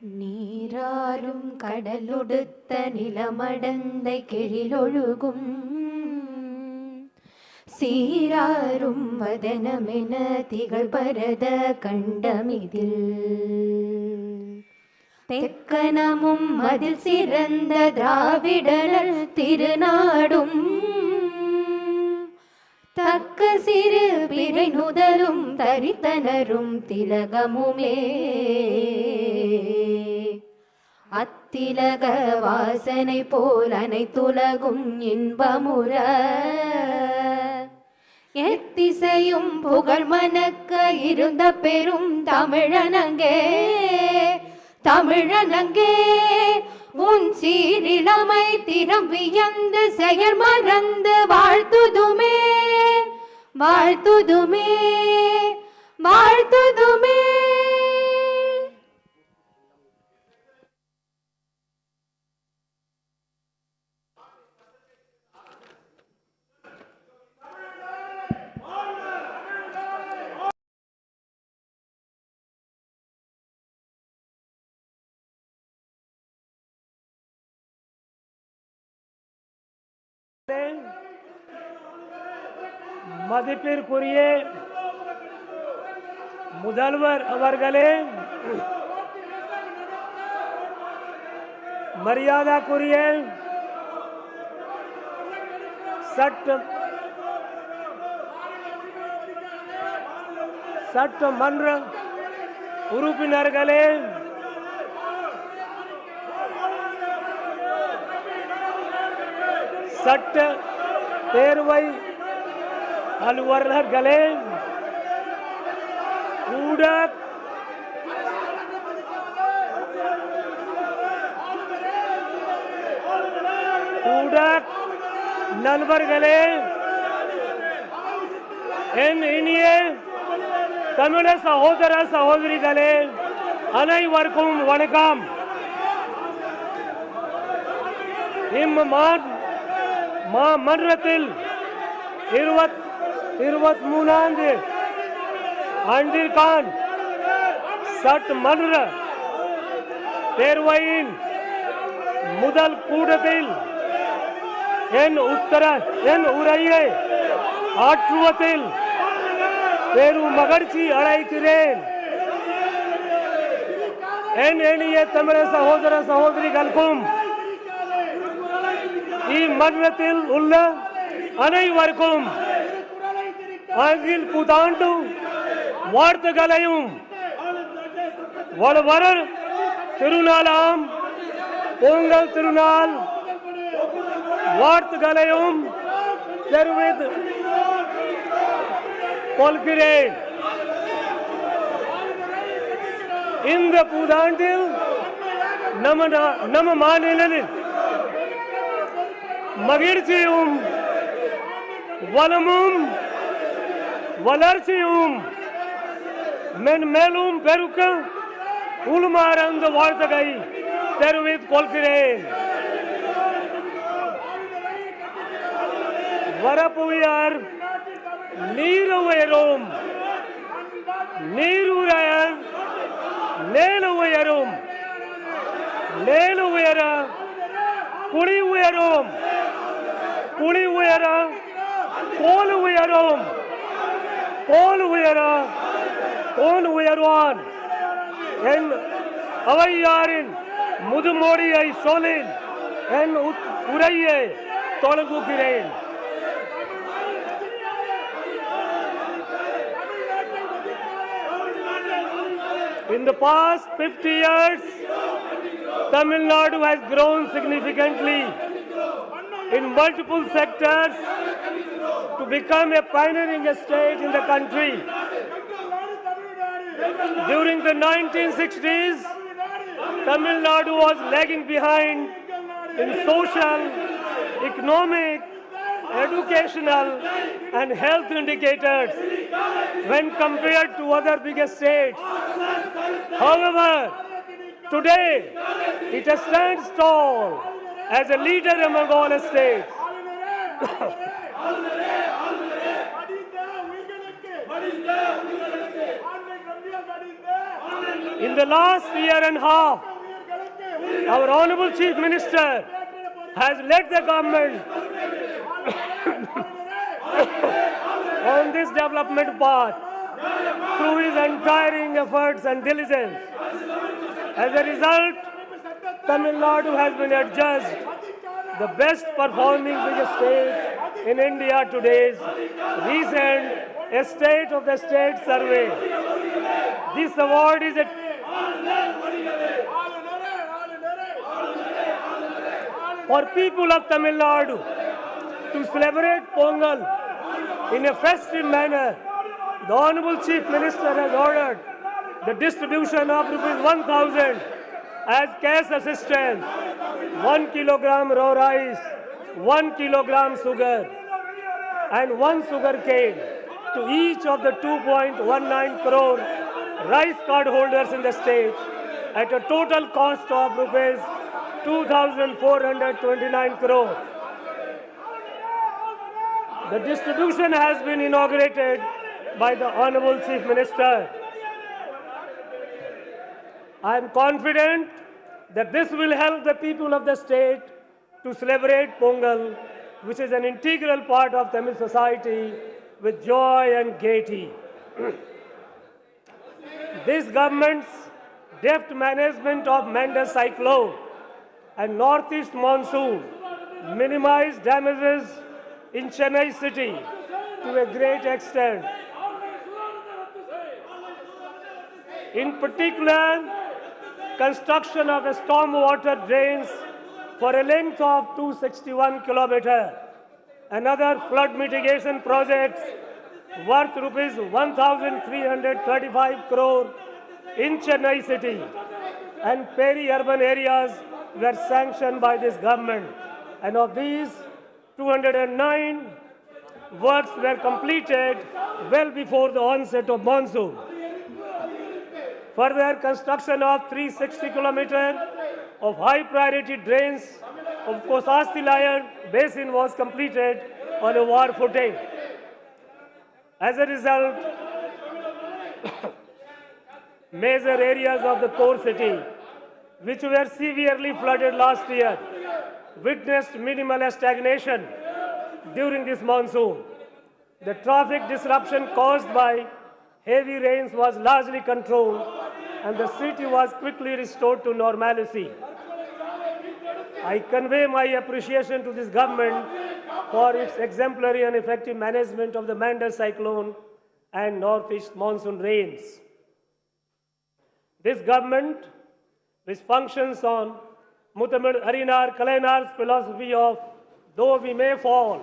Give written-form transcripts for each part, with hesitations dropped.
நீராரும் கடலுடுத்த நிலமடந்தை கெழிலொழுகும் சீராரும் வதனமென திகழ் பரத கண்டமிதில் தெக்கனமும் அதில் சிறந்த திராவிடர் திருநாடும் தக்க சிறு பிறை நுதலும் தரித்தனரும் திலகமுமே அத்திலக வாசனை போல் அனைத்துலகும் இன்பமுற எத்திசையும் புகழ் மணக்க இருந்த பெரும் தமிழனங்கே தமிழனங்கே உன் சீரிழமை திறம் வியந்து செயல் மறந்து வாழ்த்துதுமே வாழ்த்துதுமே வாழ்த்துதுமே. மதிப்பிற்குரிய முதல்வர் அவர்களே, மரியாதைக்குரிய சட்டமன்ற உறுப்பினர்களே, சட்ட பேரவை அலுவலர்களே, நண்பர்களே, என் இனிய தமிழ சகோதர சகோதரிகளே, அனைவருக்கும் வணக்கம். மன்றத்தில் 23ஆம் ஆண்டிற்கான சட்டமன்ற பேரவையின் முதல் கூட்டத்தில் என் உரையை ஆற்றுவதில் பெரும் மகிழ்ச்சி அடைகிறேன். என் இனிய தமிழ சகோதர சகோதரிகளுக்கும் இம்மன்றத்தில் உள்ள அனைவருக்கும் ஆங்கில புத்தாண்டு வாழ்த்துக்களையும் வளவர திருநாளாம் பொங்கல் திருநாள் வாழ்த்துக்களையும் தெரிவித்துக் கொள்கிறேன். இந்த புத்தாண்டில் நம்ம மாநிலத்தில் மகிழ்ச்சியும் வளமும் வளர்ச்சியும் மென்மேலும் பெருக்க உள்மாற அந்த வாழ்த்துக்களை தெரிவித்துக் கொள்கிறேன். வரப்புயர் நீர் உயரும், நீருயர் நேல் உயரும், நேல் உயர குழி உயரும், குழி உயர கோல் உயரும், கோல் உயர கோல் உயர்வான். என் அவையாரின் முதுமொழியை சொல்லி என் உரையை தொடங்குகிறேன். In the past 50 years, Tamilnadu has grown significantly in multiple sectors to become a pioneering state in the country. During the 1960s, Tamilnadu was lagging behind in social, economic, educational and health indicators when compared to other bigger states. However, today it stands tall as a leader among all states. In the last year and a half, Our Honorable Chief Minister has led the government on this development path through his untiring efforts and diligence. As a result, Tamil Nadu has been adjudged the best performing biggest state in India today's recent State of the State survey. This award is for people of Tamil Nadu to celebrate Pongal in a festive manner. The Honorable Chief Minister has ordered the distribution of ₹1,000 as cash assistance, 1 kilogram raw rice, 1 kilogram sugar, and 1 sugar cane to each of the 2.19 crore rice card holders in the state at a total cost of rupees 2,429 crore. The distribution has been inaugurated by the Honorable Chief Minister. I am confident that this will help the people of the state to celebrate Pongal, which is an integral part of Tamil society, with joy and gaiety. This government's deft management of Manda cyclone and northeast monsoon minimized damages in Chennai city to a great extent. In particular, construction of a stormwater drains for a length of 261 kilometers, another flood mitigation projects worth rupees 1,335 crore in Chennai city and peri-urban areas were sanctioned by this government, and of these 209 works were completed well before the onset of monsoon. Further, construction of 360 kilometers of high-priority drains of Kosasti Basin was completed on a war footing. As a result, major areas of the core city, which were severely flooded last year, witnessed minimal stagnation during this monsoon. The traffic disruption caused by heavy rains was largely controlled and the city was quickly restored to normalcy. I convey my appreciation to this government for its exemplary and effective management of the Manda cyclone and northeast monsoon rains. This government, which functions on Mutamid Arinar Kalanar's philosophy of though we may fall,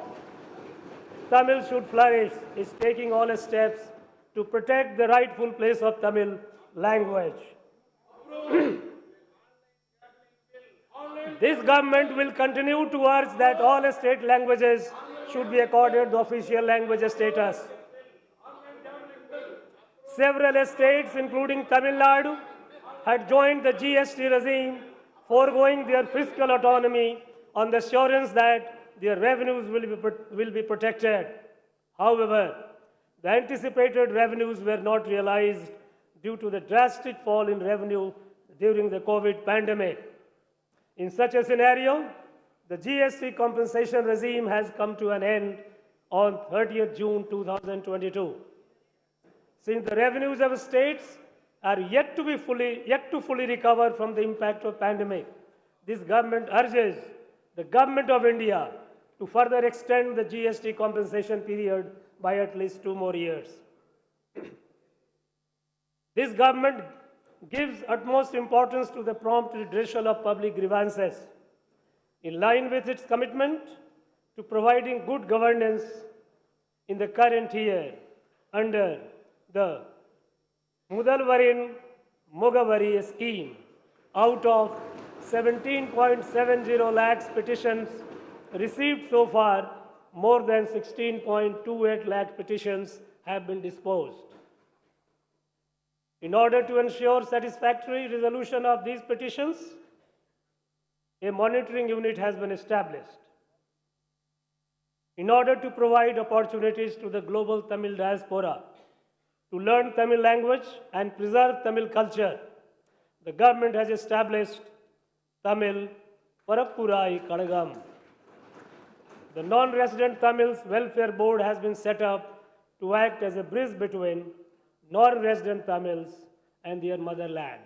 Tamil should flourish, is taking all steps to protect the rightful place of Tamil language. This government will continue to urge that all state languages should be accorded the official language status. Several states, including Tamil Nadu, had joined the GST regime, foregoing their fiscal autonomy on the assurance that their revenues will be protected. However, the anticipated revenues were not realized due to the drastic fall in revenue during the COVID pandemic. In such a scenario, the GST compensation regime has come to an end on 30th June 2022. Since the revenues of states are yet to fully recover from the impact of pandemic, this government urges the Government of India to further extend the GST compensation period by at least 2 more years. This government gives utmost importance to the prompt redressal of public grievances, in line with its commitment to providing good governance in the current year under the Mudalvarin Mugavari scheme. Out of 17.70 lakhs petitions received so far, more than 16.28 lakh petitions have been disposed. In order to ensure satisfactory resolution of these petitions, a monitoring unit has been established. In order to provide opportunities to the global Tamil diaspora to learn Tamil language and preserve Tamil culture, the government has established Tamil Parappurai Kadagam. The non-resident Tamils Welfare Board has been set up to act as a bridge between non-resident Tamils and their motherland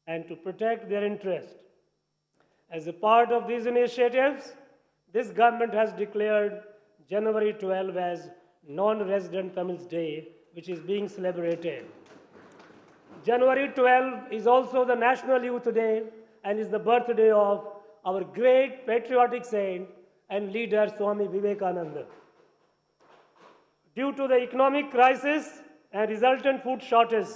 and to protect their interest. As a part of these initiatives, this government has declared January 12 as Non-Resident Tamils Day, which is being celebrated. January 12 is also the National Youth Day and is the birthday of our great patriotic saint and leader Swami Vivekananda. Due to the economic crisis and resultant food shortage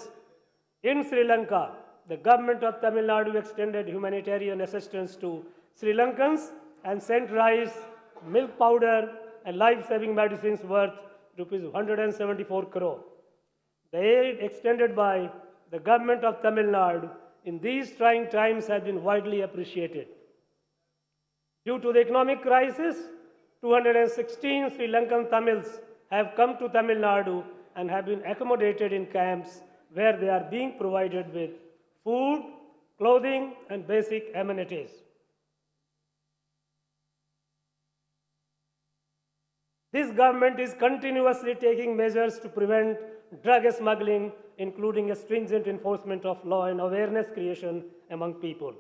in Sri Lanka, the government of Tamil Nadu extended humanitarian assistance to Sri Lankans and sent rice, milk powder, and life-saving medicines worth rupees 174 crore. The aid extended by the government of Tamil Nadu in these trying times has been widely appreciated. Due to the economic crisis, 216 Sri Lankan Tamils have come to Tamil Nadu and have been accommodated in camps where they are being provided with food, clothing, and basic amenities. This government is continuously taking measures to prevent drug smuggling, including a stringent enforcement of law and awareness creation among people.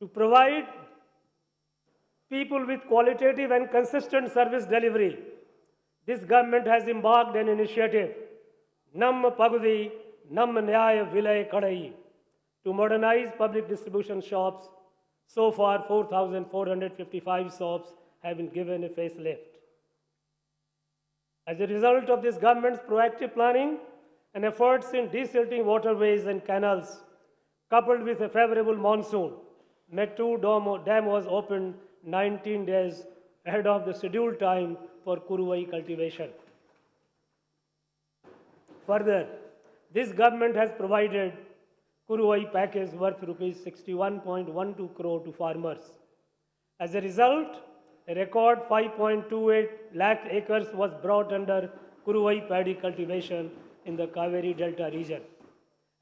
To provide people with qualitative and consistent service delivery, this government has embarked an initiative, Nam Pagudi, Nam Nyaya Vilay Kadai, to modernize public distribution shops. So far, 4,455 shops have been given a facelift. As a result of this government's proactive planning and efforts in desilting waterways and canals, coupled with a favorable monsoon, Mettu Dam was opened 19 days ahead of the scheduled time for Kuruvai cultivation. Further, this government has provided Kuruvai package worth rupees 61.12 crore to farmers. As a result, a record 5.28 lakh acres was brought under Kuruvai paddy cultivation in the Kaveri Delta region.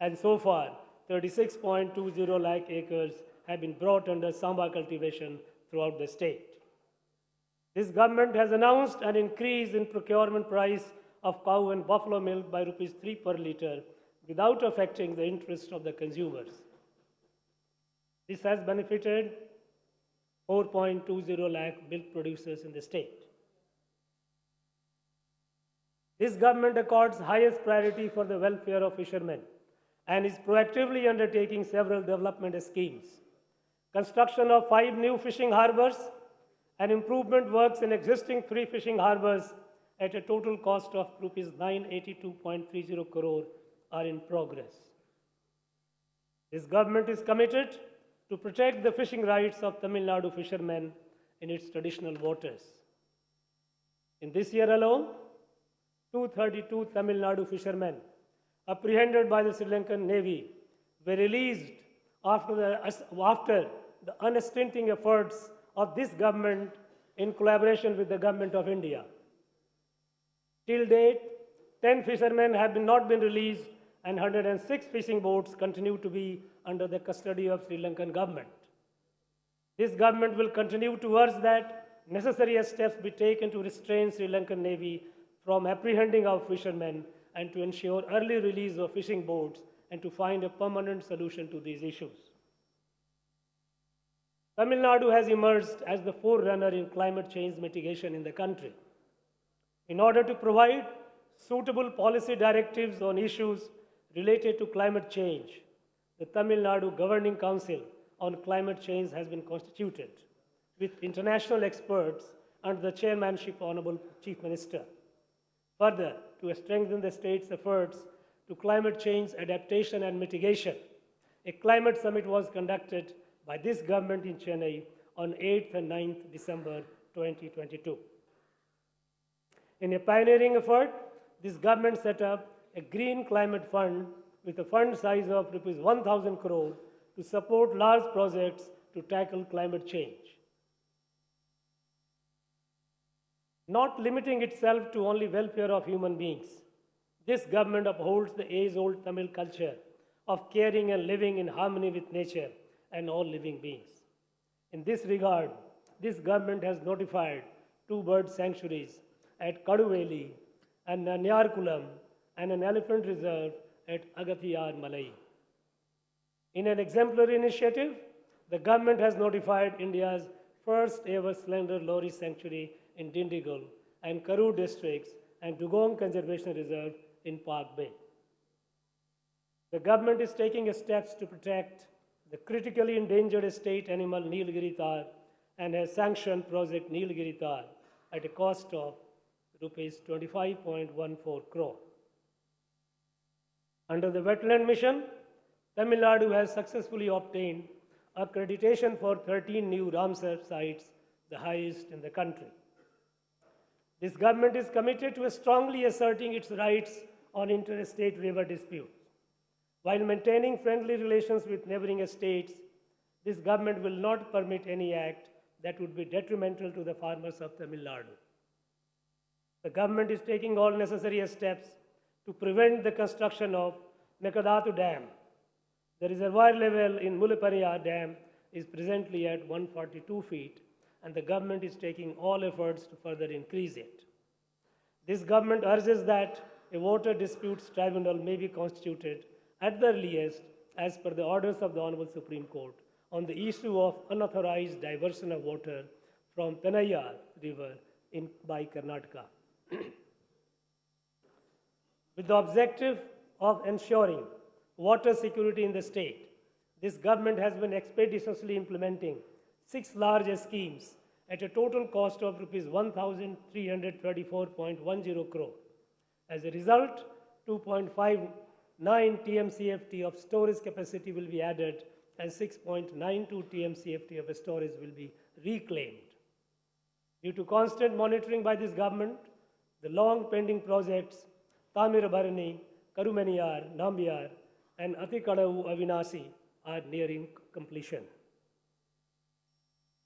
And so far, 36.20 lakh acres have been brought under Samba cultivation throughout the state. This government has announced an increase in procurement price of cow and buffalo milk by rupees 3 per litre without affecting the interest of the consumers. This has benefited 4.20 lakh milk producers in the state. This government accords highest priority for the welfare of fishermen and is proactively undertaking several development schemes. Construction of 5 new fishing harbors and improvement works in existing 3 fishing harbors at a total cost of rupees 982.30 crore are in progress. This government is committed to protect the fishing rights of Tamil Nadu fishermen in its traditional waters. In this year alone, 232 Tamil Nadu fishermen apprehended by the Sri Lankan Navy were released after the unstinting efforts of this government in collaboration with the government of India. Till date, 10 fishermen have not been released and 106 fishing boats continue to be under the custody of Sri Lankan government. This government will continue to urge that necessary steps be taken to restrain Sri Lankan Navy from apprehending our fishermen and to ensure early release of fishing boats and to find a permanent solution to these issues. Tamil Nadu has emerged as the forerunner in climate change mitigation in the country. In order to provide suitable policy directives on issues related to climate change, the Tamil Nadu Governing Council on Climate Change has been constituted with international experts under the chairmanship of Honorable Chief Minister. Further, to strengthen the state's efforts to climate change adaptation and mitigation, a climate summit was conducted by this government in Chennai on 8th and 9th December 2022. In a pioneering effort, this government set up a Green Climate Fund with a fund size of rupees 1,000 crore to support large projects to tackle climate change. Not limiting itself to only welfare of human beings, This government upholds the age-old Tamil culture of caring and living in harmony with nature and all living beings. In this regard, this government has notified 2 bird sanctuaries at Kaduveli and Nanyarkulam and an elephant reserve at Agathiyar Malai. In an exemplary initiative, the government has notified India's first ever slender lorry sanctuary in Dindigul and Karur districts and Dugong Conservation Reserve in Park Bay. The government is taking steps to protect the critically endangered state animal Nilgiri Tar and has sanctioned Project Nilgiri Tar at a cost of rupees 25.14 crore. Under the wetland mission, Tamil Nadu has successfully obtained accreditation for 13 new Ramsar sites, the highest in the country. This government is committed to strongly asserting its rights on interstate river disputes. While maintaining friendly relations with neighboring states, this government will not permit any act that would be detrimental to the farmers of Tamil Nadu. The government is taking all necessary steps to prevent the construction of Mekadatu Dam. The reservoir level in Mullaperia Dam is presently at 142 feet, and the government is taking all efforts to further increase it. This government urges that a water disputes tribunal may be constituted at the earliest as per the orders of the Honorable Supreme Court on the issue of unauthorized diversion of water from Penayar River by Karnataka. With the objective of ensuring water security in the state, this government has been expeditiously implementing 6 large schemes at a total cost of rupees 1,334.10 crore. As a result, 2.59 TMCFT of storage capacity will be added and 6.92 TMCFT of storage will be reclaimed. Due to constant monitoring by this government, the long pending projects Tamirabharani, Karumaniyar, Nambiar, and Athikadavu Avinasi are nearing completion.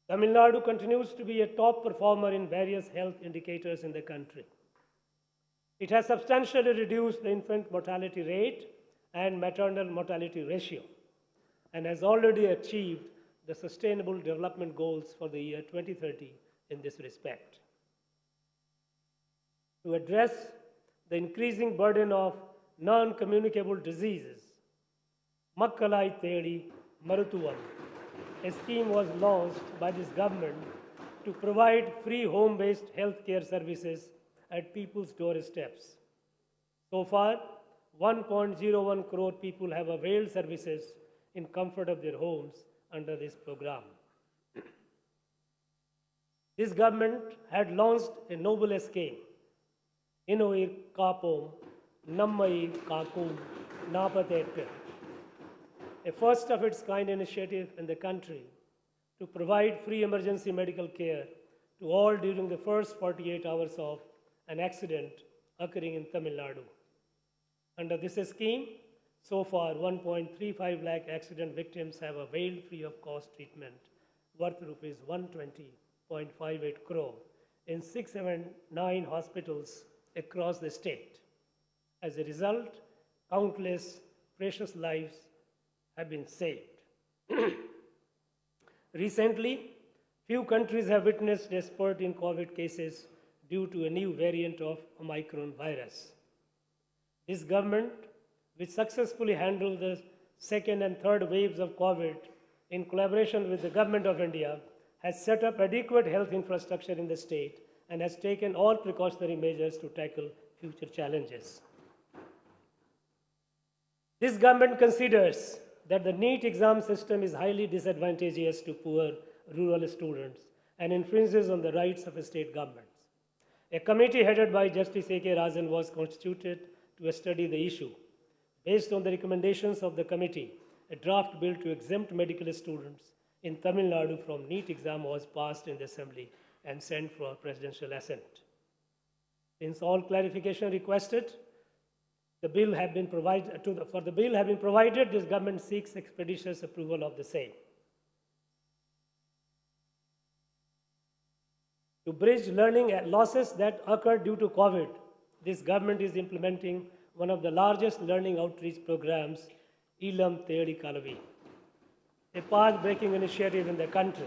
Tamil Nadu continues to be a top performer in various health indicators in the country. It has substantially reduced the infant mortality rate and maternal mortality ratio and has already achieved the Sustainable Development Goals for the year 2030 in this respect. To address the increasing burden of non-communicable diseases, Makkalai Thedi Marutuvam, a scheme was launched by this government to provide free home-based healthcare services at people's doorsteps. So far, 1.01 crore people have availed services in comfort of their homes under this program. This government had launched a noble scheme, Inuir Kapom, Nammai Kakum, Napatetka, a first of its kind initiative in the country to provide free emergency medical care to all during the first 48 hours of an accident occurring in Tamil Nadu. Under this scheme, so far 1.35 lakh accident victims have availed free of cost treatment worth rupees 120.58 crore in 679 hospitals across the state. As a result, countless precious lives have been saved. Recently, few countries have witnessed a spurt in COVID cases due to a new variant of Omicron virus. This government, which successfully handled the second and third waves of COVID in collaboration with the Government of India, has set up adequate health infrastructure in the state and has taken all precautionary measures to tackle future challenges. This government considers that the NEET exam system is highly disadvantageous to poor rural students and infringes on the rights of state governments. A committee headed by Justice A.K. Rajan was constituted to study the issue. Based on the recommendations of the committee, a draft bill to exempt medical students in Tamil Nadu from NEET exam was passed in the Assembly and sent for presidential assent. Since all clarification requested, the bill have been provided for the bill have been provided, this government seeks expeditious approval of the same. To bridge learning losses that occurred due to COVID, this government is implementing one of the largest learning outreach programs, Ilam Thedi Kalavi, a path-breaking initiative in the country.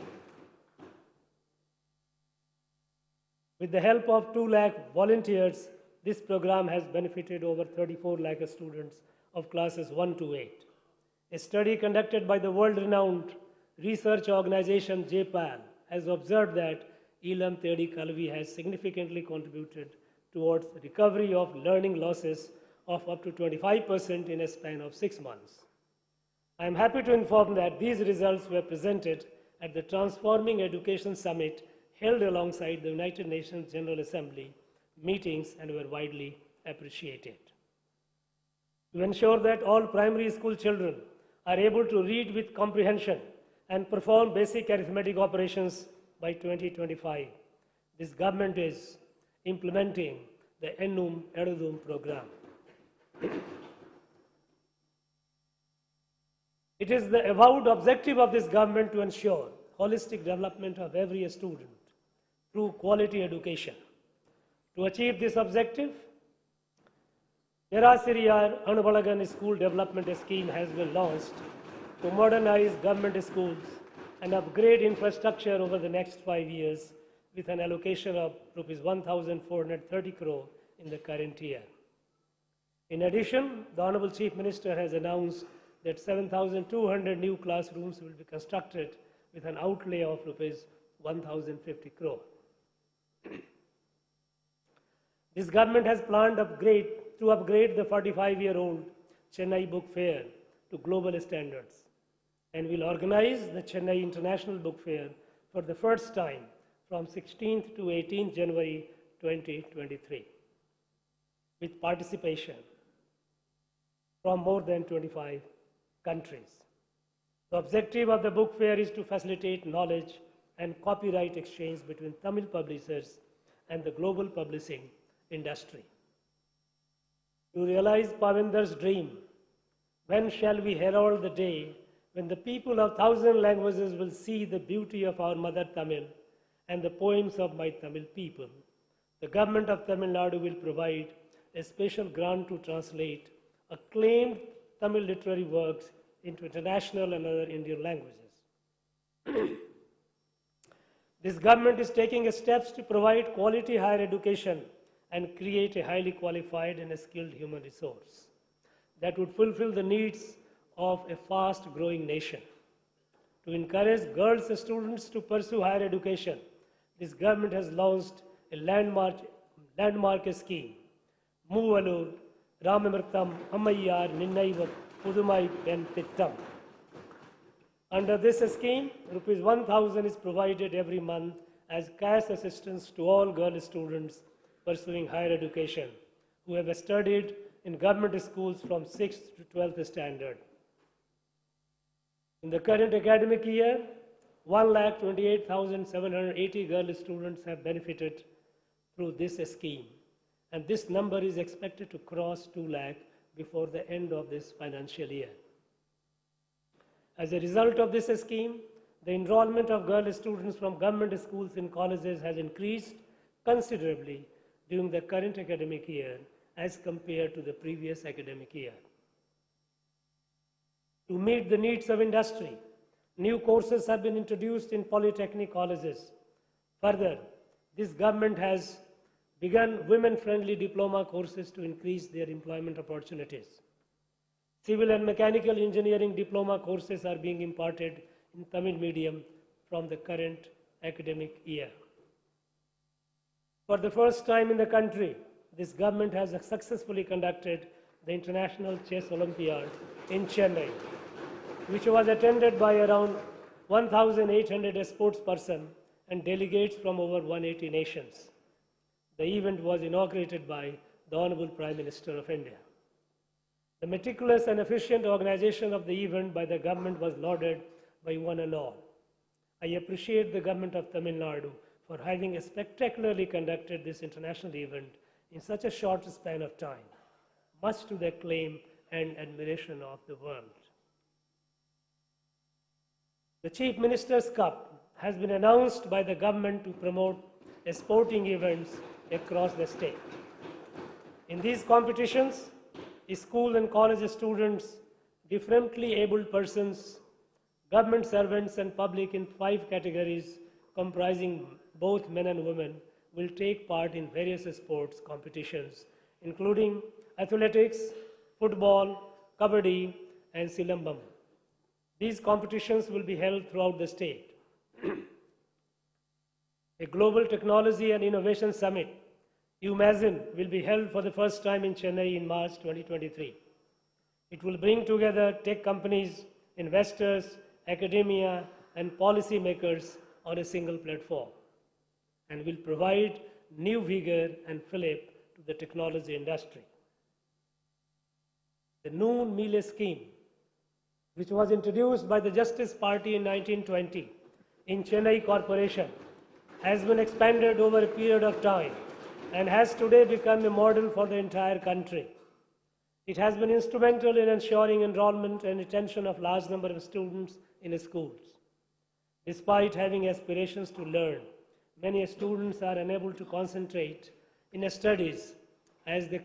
With the help of 2 lakh volunteers, this program has benefited over 34 lakh students of classes 1 to 8. A study conducted by the world-renowned research organization JPAL has observed that Ilam Thedi Kalavi has significantly contributed towards recovery of learning losses of up to 25% in a span of 6 months. I am happy to inform that these results were presented at the Transforming Education Summit held alongside the United Nations General Assembly meetings and were widely appreciated. To ensure that all primary school children are able to read with comprehension and perform basic arithmetic operations by 2025, this government is implementing the Ennum Edudum program. It is the avowed objective of this government to ensure holistic development of every student through quality education. To achieve this objective, Nerasiriyar Anubalagan School Development Scheme has been launched to modernize government schools and upgrade infrastructure over the next 5 years with an allocation of Rs 1,430 crore in the current year. In addition, the Honorable Chief Minister has announced that 7,200 new classrooms will be constructed with an outlay of Rs 1,050 crore. This government has planned to upgrade the 45-year-old Chennai Book Fair to global standards and will organize the Chennai International Book Fair for the first time from 16th to 18th January 2023 with participation from more than 25 countries. The objective of the book fair is to facilitate knowledge and copyright exchange between Tamil publishers and the global publishing industry. To realize Pavinder's dream, when shall we herald the day when the people of 1,000 languages will see the beauty of our mother Tamil and the poems of my Tamil people? The government of Tamil Nadu will provide a special grant to translate acclaimed Tamil literary works into international and other Indian languages. This government is taking steps to provide quality higher education and create a highly qualified and skilled human resource that would fulfill the needs of a fast-growing nation. To encourage girls and students to pursue higher education, this government has launched a landmark scheme, Moovalur Ramamirtham Ammayyar Ninnaiva Pudumai Pen Tittam. Under this scheme, Rs 1,000 is provided every month as cash assistance to all girl students pursuing higher education who have studied in government schools from 6th to 12th standard. In the current academic year, 1,28,780 girl students have benefited through this scheme, and this number is expected to cross 2 lakh before the end of this financial year. As a result of this scheme, the enrollment of girl students from government schools and colleges has increased considerably during the current academic year as compared to the previous academic year. To meet the needs of industry, new courses have been introduced in polytechnic colleges. Further, this government has begun women-friendly diploma courses to increase their employment opportunities. Civil and mechanical engineering diploma courses are being imparted in Tamil medium from the current academic year. For the first time in the country, this government has successfully conducted the International Chess Olympiad in Chennai, which was attended by around 1,800 sportspersons and delegates from over 180 nations. The event was inaugurated by the Honorable Prime Minister of India. The meticulous and efficient organization of the event by the government was lauded by one and all. I appreciate the government of Tamil Nadu for having spectacularly conducted this international event in such a short span of time, much to the acclaim and admiration of the world. The Chief Minister's Cup has been announced by the government to promote sporting events across the state. In these competitions, school and college students, differently abled persons, government servants and public in 5 categories comprising both men and women will take part in various sports competitions, including athletics, football, kabaddi, and silambam. These competitions will be held throughout the state. A Global Technology and Innovation Summit, UMASIN, will be held for the first time in Chennai in March 2023. It will bring together tech companies, investors, academia, and policymakers on a single platform, and will provide new vigor and fillip to the technology industry. The Noon Meal Scheme, which was introduced by the Justice Party in 1920 in Chennai Corporation, has been expanded over a period of time and has today become a model for the entire country. It has been instrumental in ensuring enrollment and retention of large number of students in schools. Despite having aspirations to learn, many students are unable to concentrate in studies as they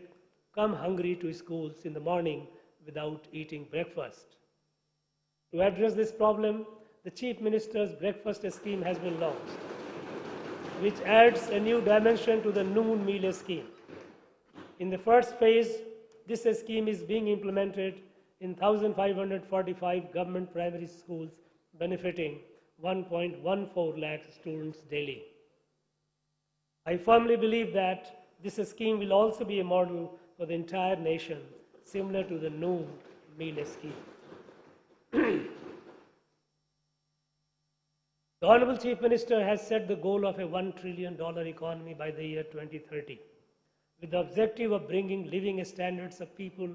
come hungry to schools in the morning without eating breakfast. To address this problem, the Chief Minister's breakfast scheme has been launched, which adds a new dimension to the Noon Meal Scheme. In the first phase, this scheme is being implemented in 1,545 government primary schools, benefiting 1.14 lakh students daily. I firmly believe that this scheme will also be a model for the entire nation, similar to the Noon Meal Scheme. The Honorable Chief Minister has set the goal of a $1 trillion economy by the year 2030, with the objective of bringing living standards of people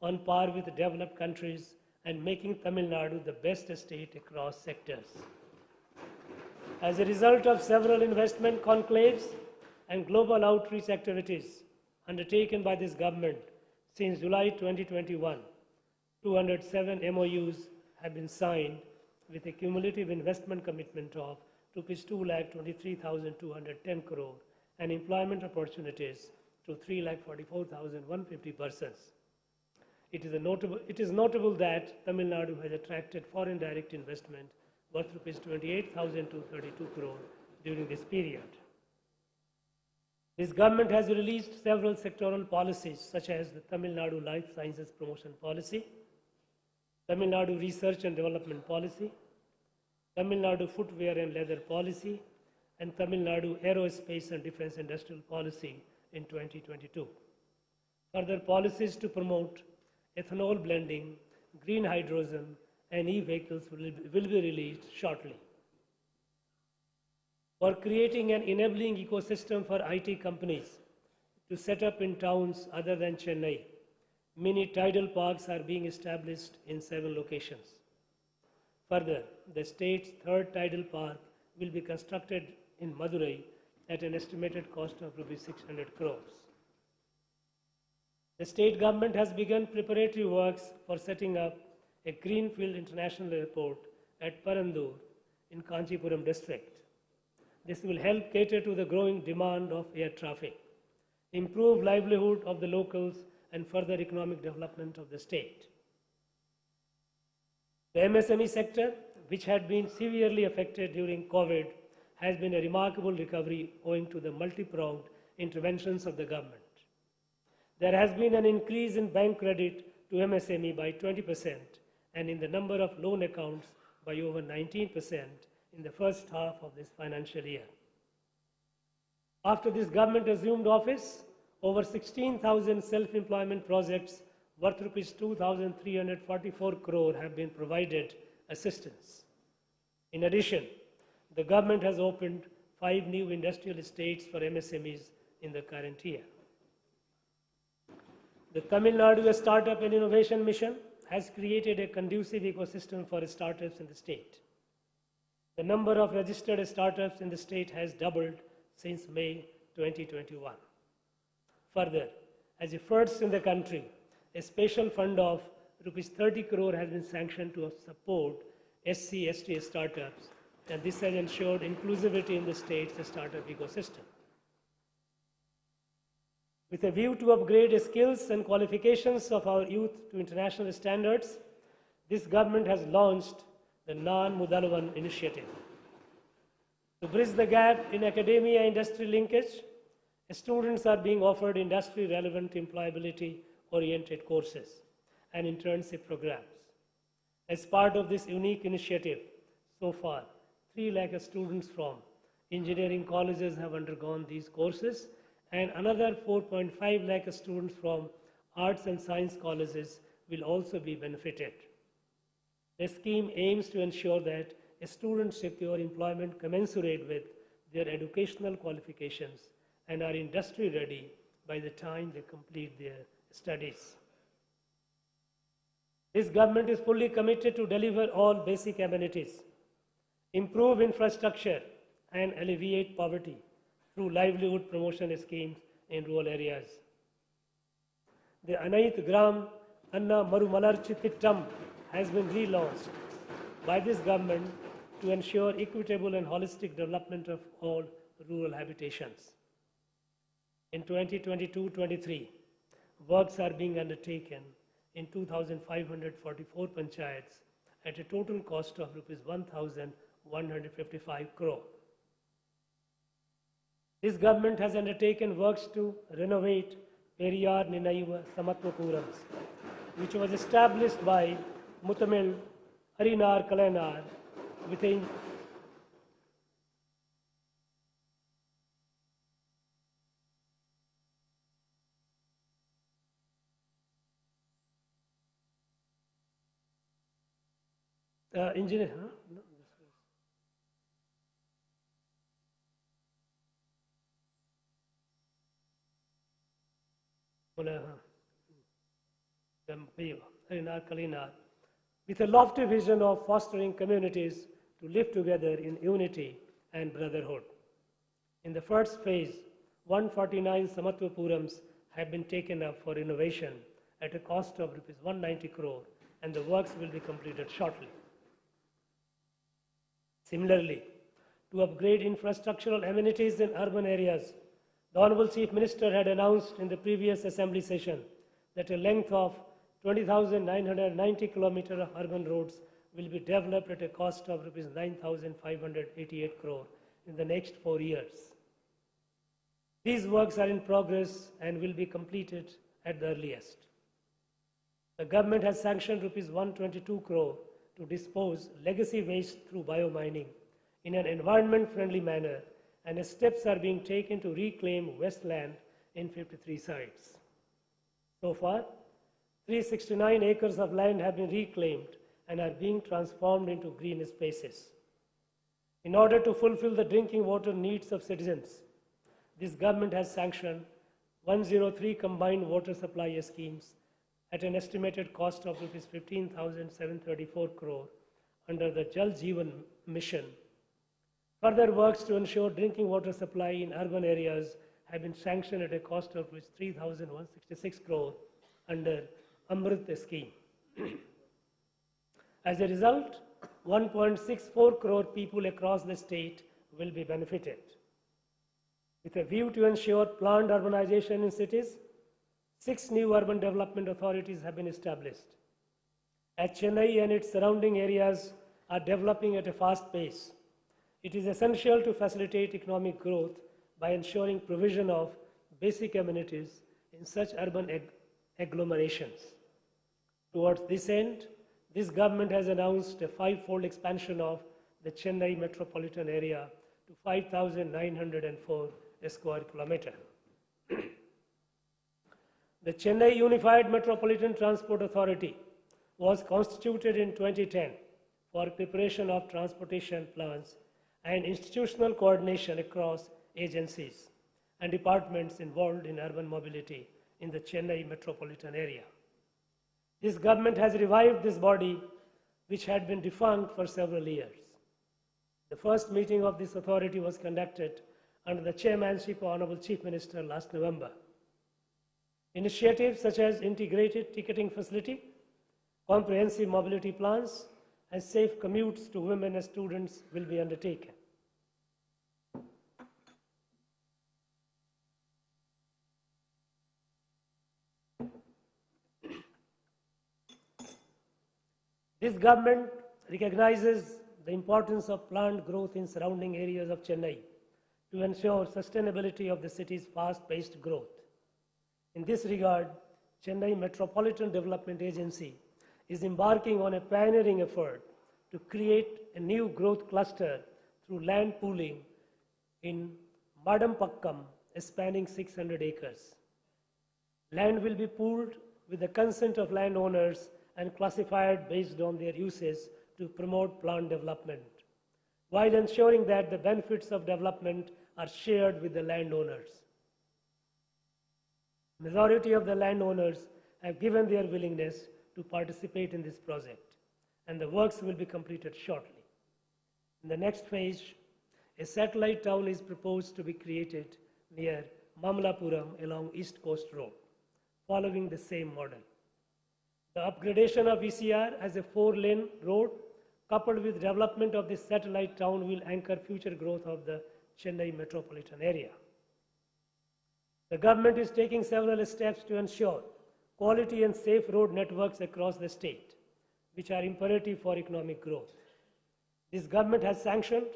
on par with developed countries and making Tamil Nadu the best state across sectors. As a result of several investment conclaves and global outreach activities undertaken by this government since July 2021, 207 MOUs have been signed with a cumulative investment commitment of Rs 2,23,210 crore and employment opportunities to 3,44,150 persons. It is notable that Tamil Nadu has attracted foreign direct investment worth Rs 28,232 crore during this period. This government has released several sectoral policies such as the Tamil Nadu Life Sciences Promotion Policy, Tamil Nadu Research and Development Policy, Tamil Nadu Footwear and Leather Policy, and Tamil Nadu Aerospace and Defense Industrial Policy in 2022. Further policies to promote ethanol blending, green hydrogen, and e-vehicles will be released shortly. For creating an enabling ecosystem for IT companies to set up in towns other than Chennai, mini tidal parks are being established in 7 locations. Further, the state's 3rd tidal park will be constructed in Madurai at an estimated cost of Rs 600 crores. The state government has begun preparatory works for setting up a greenfield international airport at Parandur in Kanchipuram district. This will help cater to the growing demand of air traffic, improve livelihood of the locals, and further economic development of the state. The MSME sector, which had been severely affected during COVID, has been a remarkable recovery owing to the multi-pronged interventions of the government. There has been an increase in bank credit to MSME by 20% and in the number of loan accounts by over 19% in the first half of this financial year. After this government assumed office, over 16,000 self-employment projects worth Rs 2,344 crore have been provided assistance. In addition, the government has opened 5 new industrial estates for MSMEs in the current year. The Tamil Nadu Startup and Innovation Mission has created a conducive ecosystem for startups in the state. The number of registered startups in the state has doubled since May 2021. Further, as a first in the country, a special fund of Rs 30 crore has been sanctioned to support SC/ST startups, and this has ensured inclusivity in the state's startup ecosystem. With a view to upgrade the skills and qualifications of our youth to international standards, this government has launched the Non-Mudalavan initiative. To bridge the gap in academia-industry linkage, students are being offered industry-relevant employability-oriented courses and internship programs. As part of this unique initiative, so far, 3 lakh students from engineering colleges have undergone these courses, and another 4.5 lakh students from arts and science colleges will also be benefited. The scheme aims to ensure that students secure employment commensurate with their educational qualifications and are industry ready by the time they complete their studies. This government is fully committed to deliver all basic amenities, improve infrastructure, and alleviate poverty through livelihood promotion schemes in rural areas. The Anait Gram Anna Marumalarchi Tittam has been relaunched by this government to ensure equitable and holistic development of all rural habitations. In 2022-23, works are being undertaken in 2,544 panchayats at a total cost of Rs 1,155 crore. This government has undertaken works to renovate Periyar Ninaiva Samatwapurams, which was established by Mutamil Harinar Kalanar within engineer. Huh? No, Harinar Kalinar, with a lofty vision of fostering communities to live together in unity and brotherhood. In the first phase, 149 Samatwapurams have been taken up for renovation at a cost of Rs 190 crore, and the works will be completed shortly. Similarly, to upgrade infrastructural amenities in urban areas, the Honorable Chief Minister had announced in the previous Assembly session that a length of 20,990 kilometers of urban roads will be developed at a cost of Rs 9,588 crore in the next 4 years. These works are in progress and will be completed at the earliest. The government has sanctioned Rs 122 crore to dispose legacy waste through biomining in an environment-friendly manner, and steps are being taken to reclaim wasteland in 53 sites. So far, 369 acres of land have been reclaimed and are being transformed into green spaces. In order to fulfill the drinking water needs of citizens, this government has sanctioned 103 combined water supply schemes at an estimated cost of Rs 15,734 crore under the Jal Jeevan mission. Further works to ensure drinking water supply in urban areas have been sanctioned at a cost of Rs 3,166 crore under Amrit scheme. As a result, 1.64 crore people across the state will be benefited. With a view to ensure planned urbanization in cities, 6 new urban development authorities have been established. As Chennai and its surrounding areas are developing at a fast pace, it is essential to facilitate economic growth by ensuring provision of basic amenities in such urban agglomerations. Towards this end, this government has announced a 5-fold expansion of the Chennai metropolitan area to 5,904 square kilometers. The Chennai Unified Metropolitan Transport Authority was constituted in 2010 for preparation of transportation plans and institutional coordination across agencies and departments involved in urban mobility in the Chennai metropolitan area. This government has revived this body, which had been defunct for several years. The first meeting of this authority was conducted under the chairmanship of Honorable Chief Minister last November. Initiatives such as integrated ticketing facility, comprehensive mobility plans, and safe commutes to women and students will be undertaken. This government recognizes the importance of plant growth in surrounding areas of Chennai to ensure sustainability of the city's fast-paced growth. In this regard, Chennai Metropolitan Development Agency is embarking on a pioneering effort to create a new growth cluster through land pooling in Madampakkam, spanning 600 acres. Land will be pooled with the consent of landowners and classified based on their uses to promote plant development, while ensuring that the benefits of development are shared with the landowners. Majority of the landowners have given their willingness to participate in this project, and the works will be completed shortly. In the next phase, a satellite town is proposed to be created near Mamlapuram along East Coast Road, following the same model. The upgradation of ECR as a 4-lane road, coupled with development of this satellite town, will anchor future growth of the Chennai metropolitan area. The government is taking several steps to ensure quality and safe road networks across the state, which are imperative for economic growth. This government has sanctioned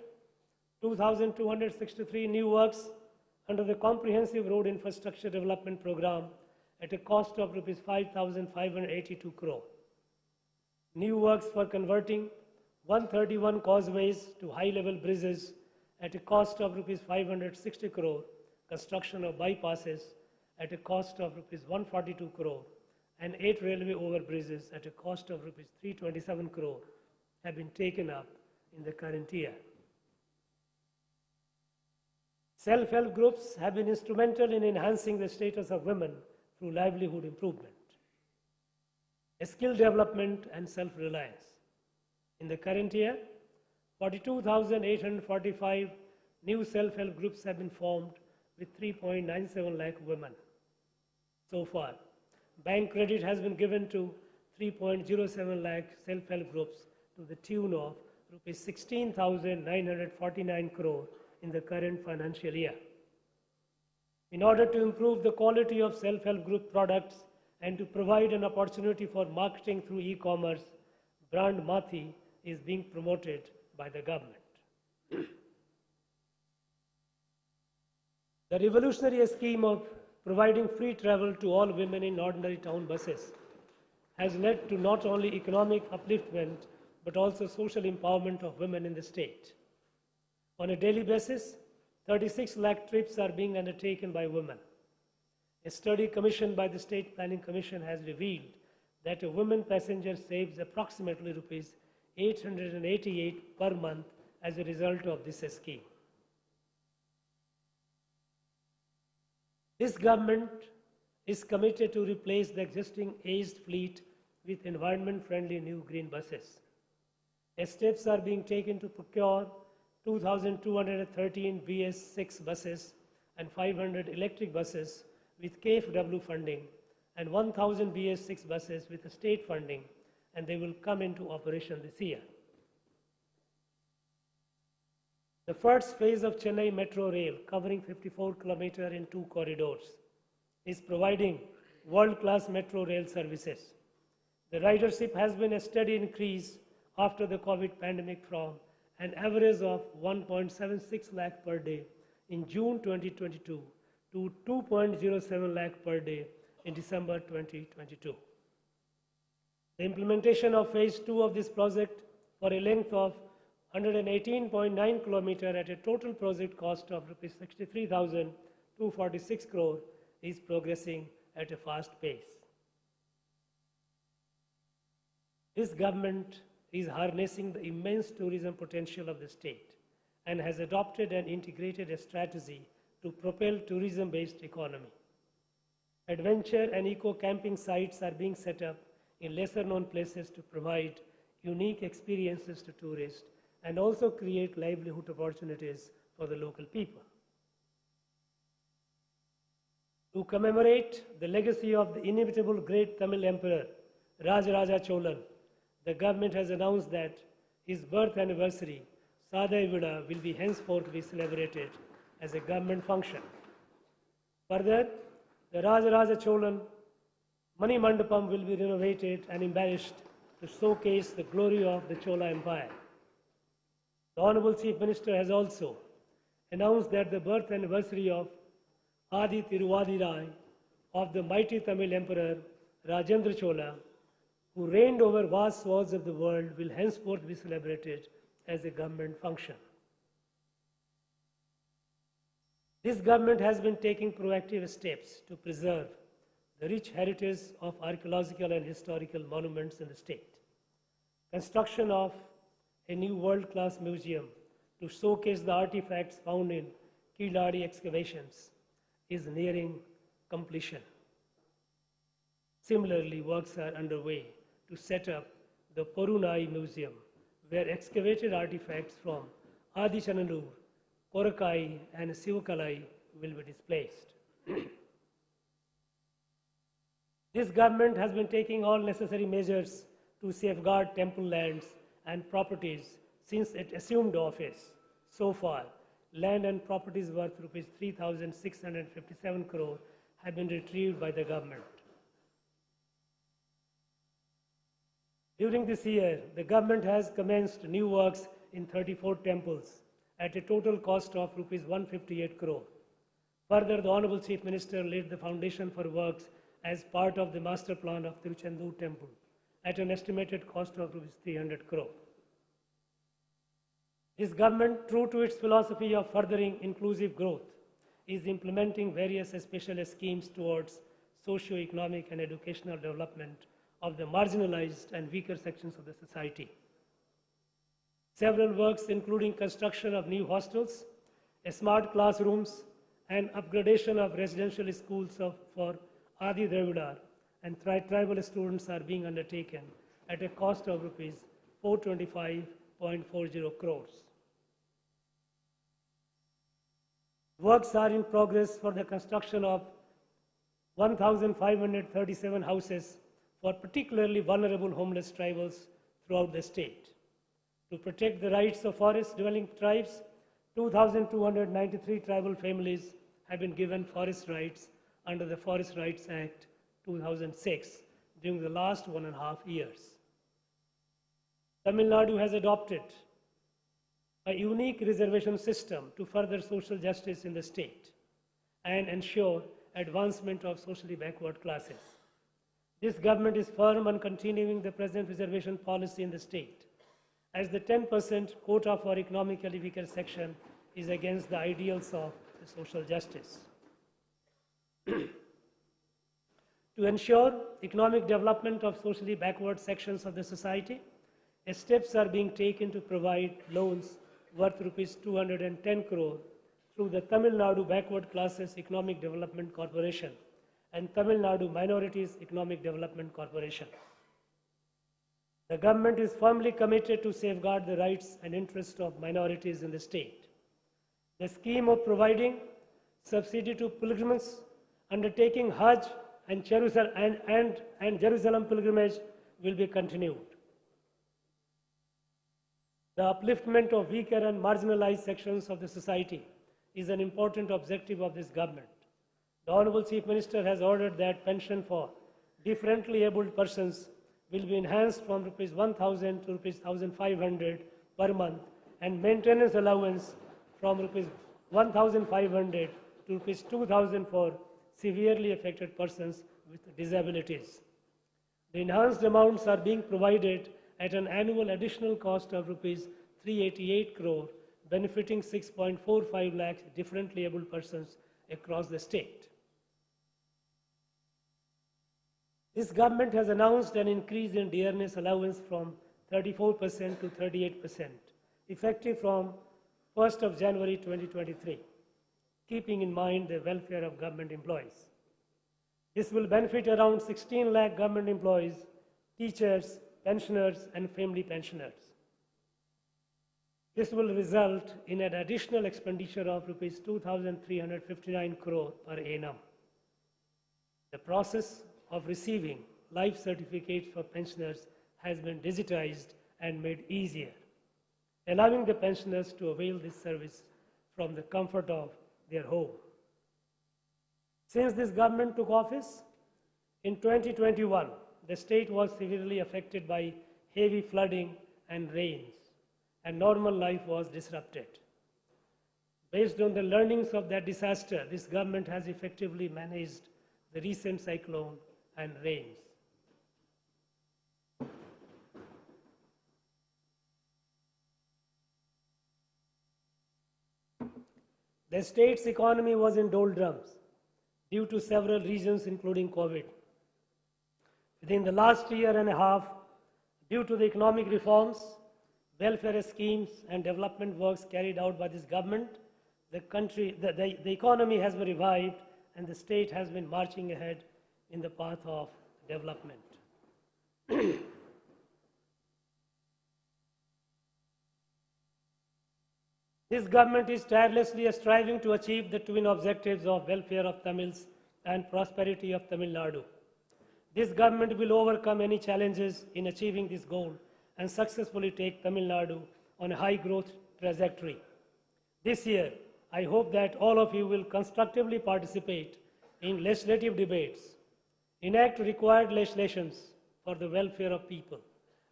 2,263 new works under the Comprehensive Road Infrastructure Development Program at a cost of Rs 5,582 crore. New works for converting 131 causeways to high-level bridges at a cost of Rs 560 crore, construction of bypasses at a cost of Rs 142 crore, and 8 railway overbridges at a cost of Rs 327 crore have been taken up in the current year. Self-help groups have been instrumental in enhancing the status of women through livelihood improvement, skill development, and self-reliance. In the current year, 42,845 new self-help groups have been formed with 3.97 lakh women. So far, bank credit has been given to 3.07 lakh self-help groups to the tune of Rs 16,949 crore in the current financial year. In order to improve the quality of self-help group products and to provide an opportunity for marketing through e-commerce, brand Mathi is being promoted by the government. The revolutionary scheme of providing free travel to all women in ordinary town buses has led to not only economic upliftment but also social empowerment of women in the state. On a daily basis, 36 lakh trips are being undertaken by women. A study commissioned by the State Planning Commission has revealed that a woman passenger saves approximately Rs 888 per month as a result of this scheme. This government is committed to replace the existing aged fleet with environment-friendly new green buses. Steps are being taken to procure 2,213 BS6 buses and 500 electric buses with KfW funding and 1,000 BS6 buses with state funding, and they will come into operation this year. The first phase of Chennai Metro Rail, covering 54 kilometers in 2 corridors, is providing world-class metro rail services. The ridership has been a steady increase after the COVID pandemic from an average of 1.76 lakh per day in June 2022 to 2.07 lakh per day in December 2022. The implementation of phase 2 of this project for a length of 118.9 kilometers at a total project cost of Rs 63,246 crore is progressing at a fast pace. This government is harnessing the immense tourism potential of the state and has adopted and integrated a strategy to propel tourism-based economy. Adventure and eco-camping sites are being set up in lesser-known places to provide unique experiences to tourists and also create livelihood opportunities for the local people. To commemorate the legacy of the inimitable great Tamil Emperor, Rajaraja Cholan, the government has announced that his birth anniversary, Sadai Vida, will be henceforth be celebrated as a government function. Further, the Rajaraja Cholan Mani Mandapam will be renovated and embellished to showcase the glory of the Chola Empire. The Honorable Chief Minister has also announced that the birth anniversary of Adi Tiruvadirai of the mighty Tamil Emperor Rajendra Chola, who reigned over vast swaths of the world, will henceforth be celebrated as a government function. This government has been taking proactive steps to preserve the rich heritage of archaeological and historical monuments in the state. Construction of a new world-class museum to showcase the artifacts found in Kiladi excavations is nearing completion. Similarly, works are underway to set up the Porunai Museum, where excavated artifacts from Adi Chananur, Korakai and Sivakalai will be displayed. This government has been taking all necessary measures to safeguard temple lands and properties since it assumed office. So far, land and properties worth rupees 3,657 crore have been retrieved by the government. During this year, the government has commenced new works in 34 temples at a total cost of rupees 158 crore. Further, the Honorable Chief Minister laid the foundation for works as part of the master plan of Tiruchendur Temple at an estimated cost of rupees 300 crore. This government, true to its philosophy of furthering inclusive growth, is implementing various special schemes towards socio-economic and educational development of the marginalized and weaker sections of the society. Several works, including construction of new hostels, smart classrooms, and upgradation of residential schools for Adi Dravidar and tribal students, are being undertaken at a cost of rupees 425.40 crores. Works are in progress for the construction of 1,537 houses for particularly vulnerable homeless tribals throughout the state. To protect the rights of forest-dwelling tribes, 2,293 tribal families have been given forest rights under the Forest Rights Act 2006 during the last 1.5 years. Tamilnadu has adopted a unique reservation system to further social justice in the state and ensure advancement of socially backward classes. This government is firm on continuing the present reservation policy in the state, as the 10% quota for economically weaker section is against the ideals of the social justice. To ensure economic development of socially backward sections of the society, steps are being taken to provide loans worth rupees 210 crore through the Tamil Nadu Backward Classes Economic Development Corporation and Tamil Nadu Minorities Economic Development Corporation. The government is firmly committed to safeguard the rights and interests of minorities in the state. The scheme of providing subsidy to pilgrims undertaking Hajj and Jerusalem pilgrimage will be continued. The upliftment of weaker and marginalized sections of the society is an important objective of this government. The Honorable Chief Minister has ordered that pension for differently abled persons will be enhanced from rupees 1,000 to rupees 1,500 per month, and maintenance allowance from rupees 1,500 to rupees 2,000 for severely affected persons with disabilities. The enhanced amounts are being provided at an annual additional cost of rupees 388 crore, benefiting 6.45 lakhs differently abled persons across the state. This government has announced an increase in dearness allowance from 34% to 38%, effective from 1st of January 2023, keeping in mind the welfare of government employees. This will benefit around 16 lakh government employees, teachers, pensioners, and family pensioners. This will result in an additional expenditure of rupees 2,359 crore per annum. The process of receiving life certificates for pensioners has been digitized and made easier, allowing the pensioners to avail this service from the comfort of their home. Since this government took office, in 2021, the state was severely affected by heavy flooding and rains, and normal life was disrupted. Based on the learnings of that disaster, this government has effectively managed the recent cyclone and rains. The state's economy was in doldrums due to several reasons, including COVID. Within the last year and a half, due to the economic reforms, welfare schemes, and development works carried out by this government, the economy has been revived and the state has been marching ahead in the path of development. This government is tirelessly striving to achieve the twin objectives of welfare of Tamils and prosperity of Tamil Nadu. This government will overcome any challenges in achieving this goal and successfully take Tamil Nadu on a high growth trajectory. This year, I hope that all of you will constructively participate in legislative debates, enact required legislations for the welfare of people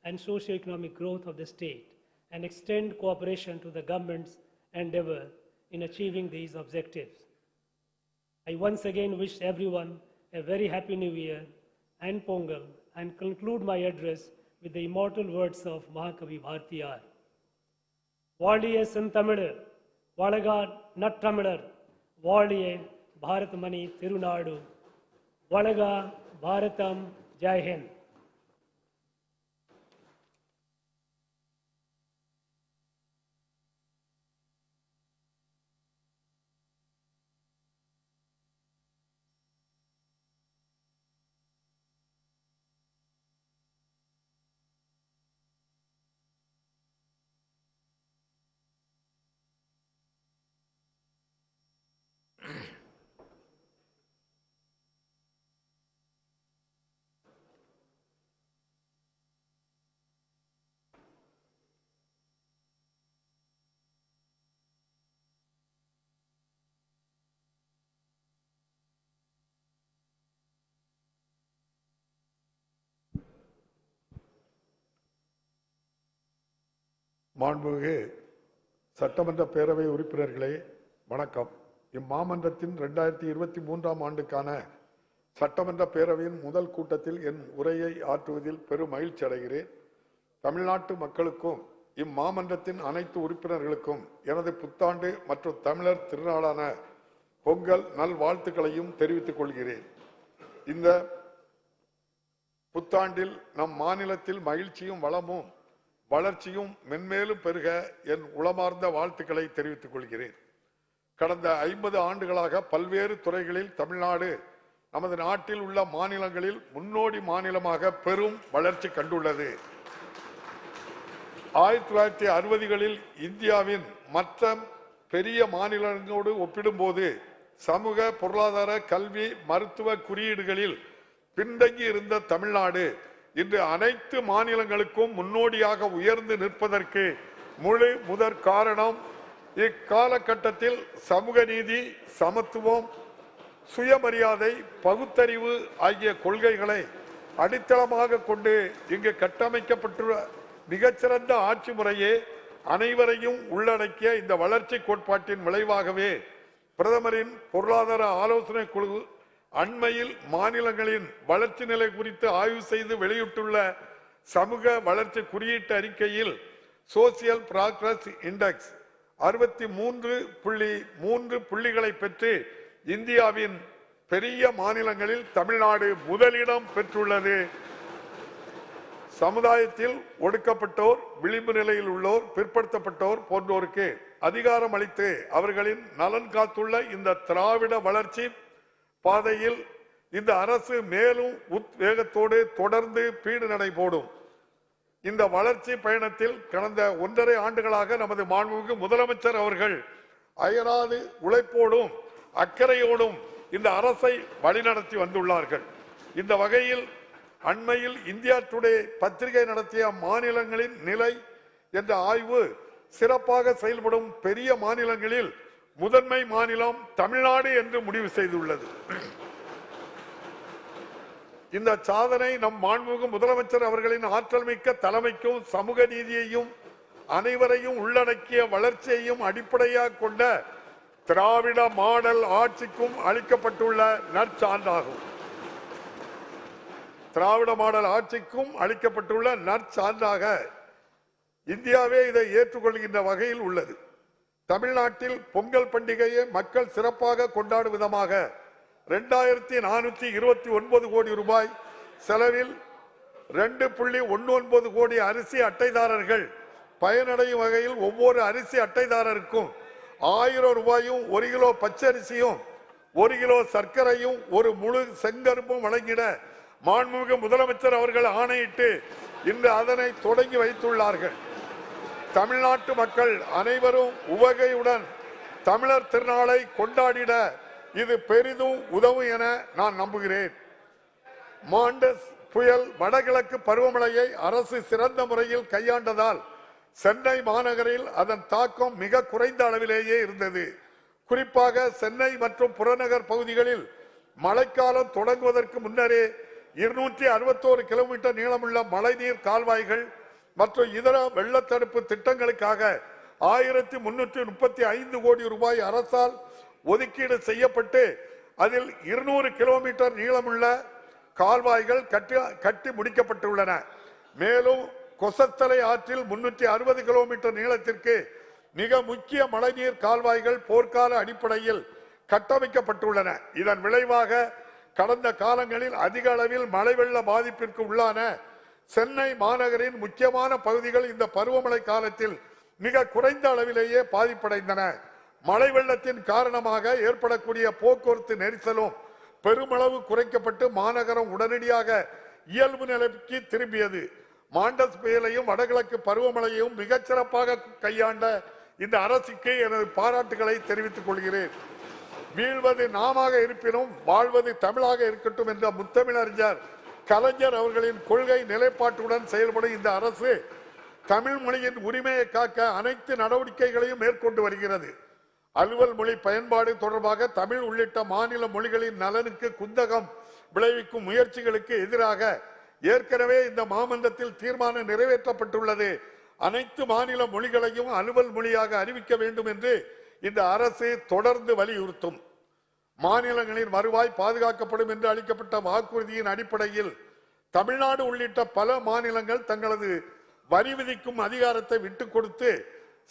and socio-economic growth of the state, and extend cooperation to the government's endeavor in achieving these objectives. I once again wish everyone a very happy New Year and Pongal, and conclude my address with the immortal words of Mahakavi Bhartiyar. Valiye Santamilar, Valaga Nattamilar, Valiye Bharatmani Tirunadu, Valaga Bharatam Jai Hind. மாண்புமிகு சட்டமன்ற பேரவை உறுப்பினர்களே வணக்கம். இம்மாமன்றத்தின் 2023ஆம் ஆண்டுக்கான சட்டமன்ற பேரவையின் முதல் கூட்டத்தில் என் உரையை ஆற்றுவதில் பெரும் மகிழ்ச்சி அடைகிறேன். தமிழ்நாட்டு மக்களுக்கும் இம்மாமன்றத்தின் அனைத்து உறுப்பினர்களுக்கும் எனது புத்தாண்டு மற்றும் தமிழர் திருநாளான பொங்கல் நல்வாழ்த்துக்களையும் தெரிவித்துக் கொள்கிறேன். இந்த புத்தாண்டில் நம் மாநிலத்தில் மகிழ்ச்சியும் வளமும் வளர்ச்சியும் மென்மேலும் பெருக என் உளமார்ந்த வாழ்த்துக்களை தெரிவித்துக் கொள்கிறேன். கடந்த 50 ஆண்டுகளாக பல்வேறு துறைகளில் தமிழ்நாடு நமது நாட்டில் உள்ள மாநிலங்களில் முன்னோடி மாநிலமாக பெரும் வளர்ச்சி கண்டுள்ளது. 1960களில் இந்தியாவின் மற்ற பெரிய மாநிலங்களோடு ஒப்பிடும்போது சமூக, பொருளாதார, கல்வி, மருத்துவ குறியீடுகளில் பின்தங்கி இருந்த தமிழ்நாடு இன்று அனைத்து மாநிலங்களுக்கும் முன்னோடியாக உயர்ந்து நிற்பதற்கு முதற் காரணம் இக்காலகட்டத்தில் சமூக நீதி, சமத்துவம், சுயமரியாதை, பகுத்தறிவு ஆகிய கொள்கைகளை அடித்தளமாக கொண்டு இங்கு கட்டமைக்கப்பட்டுள்ள மிகச்சிறந்த ஆட்சி முறையே அனைவரையும் உள்ளடக்கிய இந்த வளர்ச்சி கோட்பாட்டின் விளைவாகவே பிரதமரின் பொருளாதார ஆலோசனை குழு அண்மையில் மாநிலங்களின் வளர்ச்சி நிலை குறித்து ஆய்வு செய்து வெளியிட்டுள்ள சமூக வளர்ச்சி குறியீட்டு அறிக்கையில் சோசியல் ப்ராக்ரஸ் இண்டெக்ஸ் 63.3 புள்ளிகளை பெற்று இந்தியாவின் பெரிய மாநிலங்களில் தமிழ்நாடு முதலிடம் பெற்றுள்ளது. சமுதாயத்தில் ஒடுக்கப்பட்டோர், விளிம்பு நிலையில் உள்ளோர், பிற்படுத்தப்பட்டோர் போன்றோருக்கு அதிகாரம் அளித்து அவர்களின் நலன் காத்துள்ள இந்த திராவிட வளர்ச்சி பாதையில் இந்த அரசு மேலும் உத்வேகத்தோடு தொடர்ந்து பீடு நடை போடும். இந்த வளர்ச்சி பயணத்தில் கடந்த 1.5 ஆண்டுகளாக நமது மாண்புமிகு முதலமைச்சர் அவர்கள் அயராது உழைப்போடும் அக்கறையோடும் இந்த அரசை வழிநடத்தி வந்துள்ளார்கள். இந்த வகையில் அண்மையில் இந்தியா டுடே பத்திரிகை நடத்திய மாநிலங்களின் நிலை என்ற ஆய்வு சிறப்பாக செயல்படும் பெரிய மாநிலங்களில் முதன்மை மாநிலம் தமிழ்நாடு என்று முடிவு செய்துள்ளது. இந்த சாதனை நம் மாண்புமிகு முதலமைச்சர் அவர்களின் ஆற்றல் மிக்க தலைமைக்கும் சமூக நீதியையும் அனைவரையும் உள்ளடக்கிய வளர்ச்சியையும் அடிப்படையாக கொண்ட திராவிட மாடல் ஆட்சிக்கும் அளிக்கப்பட்டுள்ள நற்சான்றாகும். திராவிட மாடல் ஆட்சிக்கும் அளிக்கப்பட்டுள்ள நற்சான்றாக இந்தியாவே இதை ஏற்றுக்கொள்கின்ற வகையில் உள்ளது. தமிழ்நாட்டில் பொங்கல் பண்டிகையை மக்கள் சிறப்பாக கொண்டாடும் விதமாக 2429 கோடி ரூபாய் செலவில் 2.19 கோடி அரிசி அட்டைதாரர்கள் பயனடையும் வகையில் ஒவ்வொரு அரிசி அட்டைதாரருக்கும் 1000 ரூபாயும் 1 கிலோ பச்சரிசியும் 1 கிலோ சர்க்கரையும் ஒரு முழு செங்கரும்பும் வழங்கிட மாண்புமிகு முதலமைச்சர் அவர்கள் ஆணையிட்டு இன்று அதனை தொடங்கி வைத்துள்ளார்கள். தமிழ்நாட்டு மக்கள் அனைவரும் உவகையுடன் தமிழர் திருநாளை கொண்டாடிட இது பெரிதும் உதவும் என நான் நம்புகிறேன். மாண்டஸ் புயல் வடகிழக்கு பருவமழையை அரசு சிறந்த முறையில் கையாண்டதால் சென்னை மாநகரில் அதன் தாக்கம் மிக குறைந்த அளவிலேயே இருந்தது. குறிப்பாக சென்னை மற்றும் புறநகர் பகுதிகளில் மழைக்காலம் தொடங்குவதற்கு முன்னரே 261 கிலோமீட்டர் நீளமுள்ள மழைநீர் கால்வாய்கள் மற்றும் இதர வெள்ளத்தடுப்பு திட்டங்களுக்காக 1335 கோடி ரூபாய் அரசால் ஒதுக்கீடு செய்யப்பட்டு அதில் 200 கிலோமீட்டர் நீளமுள்ள கால்வாய்கள் கட்டி முடிக்கப்பட்டுள்ளன. மேலும் கொசத்தலை ஆற்றில் 360 கிலோமீட்டர் நீளத்திற்கு மிக முக்கிய மழைநீர் கால்வாய்கள் போர்க்கால அடிப்படையில் கட்டமைக்கப்பட்டுள்ளன. இதன் விளைவாக கடந்த காலங்களில் அதிக அளவில் மழை வெள்ள பாதிப்பிற்கு உள்ளான சென்னை மாநகரின் முக்கியமான பகுதிகள் இந்த பருவமழை காலத்தில் மிக குறைந்த அளவிலேயே பாதிப்படைந்தன. மழை வெள்ளத்தின் காரணமாக ஏற்படக்கூடிய போக்குவரத்து நெரிசலும் பெருமளவு குறைக்கப்பட்டு மாநகரம் உடனடியாக இயல்பு நிலைக்கு திரும்பியது. மாண்டஸ் புயலையும் வடகிழக்கு பருவமழையையும் மிகச்சிறப்பாக கையாண்ட இந்த அரசுக்கு எனது பாராட்டுகளை தெரிவித்துக் கொள்கிறேன். வீழ்வது நாமாக இருப்பினும் வாழ்வது தமிழாக இருக்கட்டும் என்ற முத்தமிழறிஞர் கலைஞர் அவர்களின் கொள்கை நிலைப்பாட்டுடன் செயல்படும் இந்த அரசு தமிழ் மொழியின் உரிமையை காக்க அனைத்து நடவடிக்கைகளையும் மேற்கொண்டு வருகிறது. அலுவல் மொழி பயன்பாடு தொடர்பாக தமிழ் உள்ளிட்ட மாநில மொழிகளின் நலனுக்கு குந்தகம் விளைவிக்கும் முயற்சிகளுக்கு எதிராக ஏற்கனவே இந்த மாமன்றத்தில் தீர்மானம் நிறைவேற்றப்பட்டுள்ளது. அனைத்து மாநில மொழிகளையும் அலுவல் மொழியாக அறிவிக்க வேண்டும் என்று இந்த அரசு தொடர்ந்து வலியுறுத்தும். மாநிலங்களின் வருவாய் பாதுகாக்கப்படும் என்று அளிக்கப்பட்ட வாக்குறுதியின் அடிப்படையில் தமிழ்நாடு உள்ளிட்ட பல மாநிலங்கள் தங்களது வரி விதிக்கும் அதிகாரத்தை விட்டுக் கொடுத்து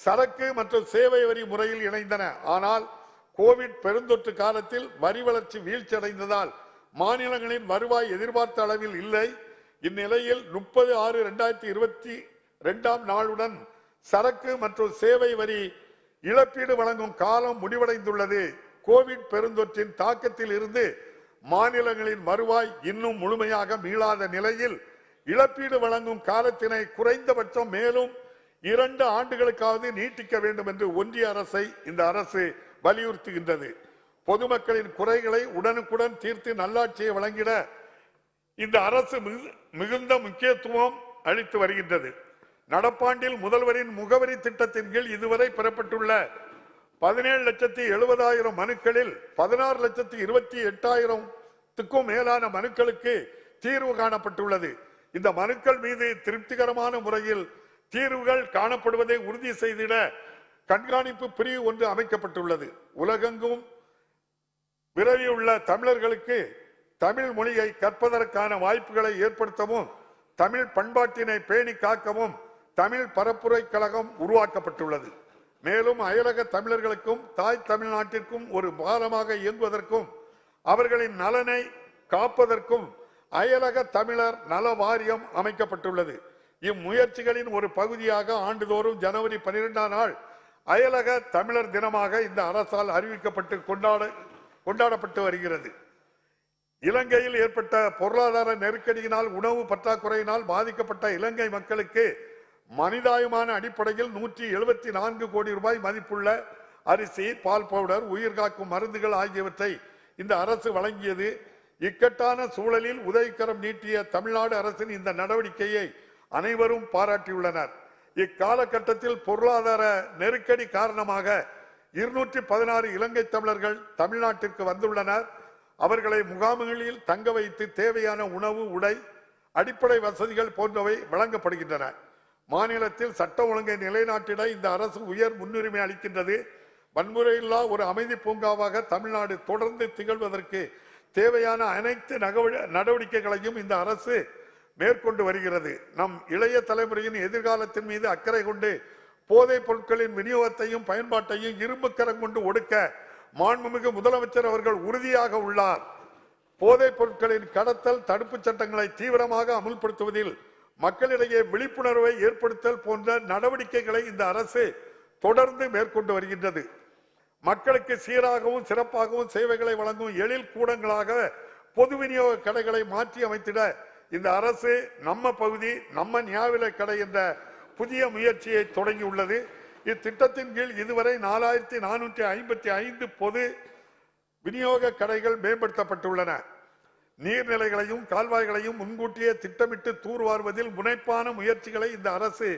சரக்கு மற்றும் சேவை வரி முறையில் இணைந்தன. ஆனால் கோவிட் பெருந்தொற்று காலத்தில் வரி வளர்ச்சி வீழ்ச்சி அடைந்ததால் மாநிலங்களின் வருவாய் எதிர்பார்த்த அளவில் இல்லை. இந்நிலையில் 30/6/2022 நாளுடன் சரக்கு மற்றும் சேவை வரி இழப்பீடு வழங்கும் காலம் முடிவடைந்துள்ளது. கோவிட் பெருந்தொற்றின் தாக்கத்தில் இருந்து மாநிலங்களின் வருவாய் இன்னும் முழுமையாக மீளாத நிலையில் இழப்பீடு வழங்கும் காலத்தினை குறைந்தபட்சம் மேலும் 2 ஆண்டுகளுக்காவது நீட்டிக்க வேண்டும் என்று ஒன்றிய அரசை இந்த அரசு வலியுறுத்துகின்றது. பொதுமக்களின் குறைகளை உடனுக்குடன் தீர்த்து நல்லாட்சியை வழங்கிட இந்த அரசு மிகுந்த முக்கியத்துவம் அளித்து வருகின்றது. நடப்பாண்டில் முதல்வரின் முகவரி திட்டத்தின் கீழ் இதுவரை பெறப்பட்டுள்ள 17,70,000 மனுக்களில் 16,28,000க்கும் மேலான மனுக்களுக்கு தீர்வு காணப்பட்டுள்ளது. இந்த மனுக்கள் மீது திருப்திகரமான முறையில் தீர்வுகள் காணப்படுவதை உறுதி செய்திட கண்காணிப்பு பிரிவு ஒன்று அமைக்கப்பட்டுள்ளது. உலகெங்கும் விரவியுள்ள தமிழர்களுக்கு தமிழ் மொழியை கற்பதற்கான வாய்ப்புகளை ஏற்படுத்தவும் தமிழ் பண்பாட்டினை பேணி காக்கவும் தமிழ் பரப்புரை கழகம் உருவாக்கப்பட்டுள்ளது. மேலும் அயலக தமிழர்களுக்கும் தாய் தமிழ்நாட்டிற்கும் ஒரு பாலமாக இயங்குவதற்கும் அவர்களின் நலனை காப்பதற்கும் அயலக தமிழர் நல வாரியம் அமைக்கப்பட்டுள்ளது. இம்முயற்சிகளின் ஒரு பகுதியாக ஆண்டுதோறும் ஜனவரி 12ஆம் நாள் அயலக தமிழர் தினமாக இந்த அரசால் அறிவிக்கப்பட்டு கொண்டாடப்பட்டு வருகிறது. இலங்கையில் ஏற்பட்ட பொருளாதார நெருக்கடியினால் உணவு பற்றாக்குறையினால் பாதிக்கப்பட்ட இலங்கை மக்களுக்கு மனிதாயமான அடிப்படையில் 174 கோடி ரூபாய் மதிப்புள்ள அரிசி, பால் பவுடர், உயிர்காக்கும் மருந்துகள் ஆகியவற்றை இந்த அரசு வழங்கியது. இக்கட்டான சூழலில் உதவிக்கரம் நீட்டிய தமிழ்நாடு அரசின் இந்த நடவடிக்கையை அனைவரும் பாராட்டியுள்ளனர். இக்காலகட்டத்தில் பொருளாதார நெருக்கடி காரணமாக 216 இலங்கை தமிழர்கள் தமிழ்நாட்டிற்கு வந்துள்ளனர். அவர்களை முகாம்களில் தங்க வைத்து தேவையான உணவு, உடை, அடிப்படை வசதிகள் போன்றவை வழங்கப்படுகின்றன. மாநிலத்தில் சட்ட ஒழுங்கை நிலைநாட்டிட இந்த அரசு உயர் முன்னுரிமை அளிக்கின்றது. வன்முறையில்லா ஒரு அமைதி பூங்காவாக தமிழ்நாடு தொடர்ந்து திகழ்வதற்கு தேவையான அனைத்து நடவடிக்கைகளையும் இந்த அரசு மேற்கொண்டு வருகிறது. நம் இளைய தலைமுறையின் எதிர்காலத்தின் மீது அக்கறை கொண்டு போதைப் பொருட்களின் விநியோகத்தையும் பயன்பாட்டையும் இரும்பு கரம் கொண்டு ஒடுக்க மாண்புமிகு முதலமைச்சர் அவர்கள் உறுதியாக உள்ளார். போதைப் பொருட்களின் கடத்தல் தடுப்பு சட்டங்களை தீவிரமாக அமுல்படுத்துவதில் மக்களிடையே விழிப்புணர்வை ஏற்படுத்தல் போன்ற நடவடிக்கைகளை இந்த அரசு தொடர்ந்து மேற்கொண்டு வருகின்றது. மக்களுக்கு சீராகவும் சிறப்பாகவும் சேவைகளை வழங்கும் எழில் கூடங்களாக பொது விநியோக கடைகளை மாற்றி அமைத்திட இந்த அரசு நம்ம பகுதி நம்ம நியாய கடை என்ற புதிய முயற்சியை தொடங்கியுள்ளது. இத்திட்டத்தின் கீழ் இதுவரை 4455 பொது விநியோக கடைகள் மேம்படுத்தப்பட்டுள்ளன. நீர்நிலைகளையும் கால்வாய்களையும் முன்கூட்டியே திட்டமிட்டு தூர்வாருவதில் முனைப்பான முயற்சிகளை இந்த அரசு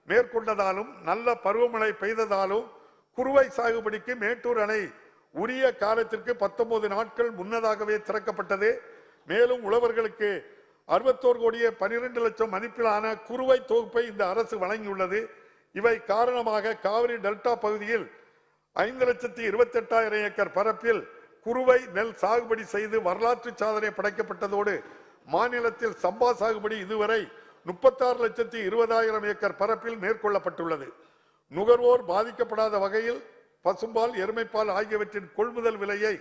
மேற்கொண்டதாலும் நல்ல பருவமழை பெய்ததாலும் குறுவை சாகுபடிக்கு மேட்டூர் அணை உரிய காலத்திற்கு 19 நாட்கள் முன்னதாகவே திறக்கப்பட்டது. மேலும் உழவர்களுக்கு 61 கோடியே 12 லட்சம் மதிப்பிலான குறுவை தொகுப்பை இந்த அரசு வழங்கியுள்ளது. இவை காரணமாக காவிரி டெல்டா பகுதியில் 5,28,000 ஏக்கர் பரப்பில் குறுவை நெல் சாகுபடி செய்து வரலாற்று சாதனை படைக்கப்பட்டதோடு மாநிலத்தில் சம்பா சாகுபடி இதுவரை 36,20,000 ஏக்கர் பரப்பில் மேற்கொள்ளப்பட்டுள்ளது. நுகர்வோர் பாதிக்கப்படாத வகையில் பசும்பால், எருமைப்பால் ஆகியவற்றின் கொள்முதல் விலையை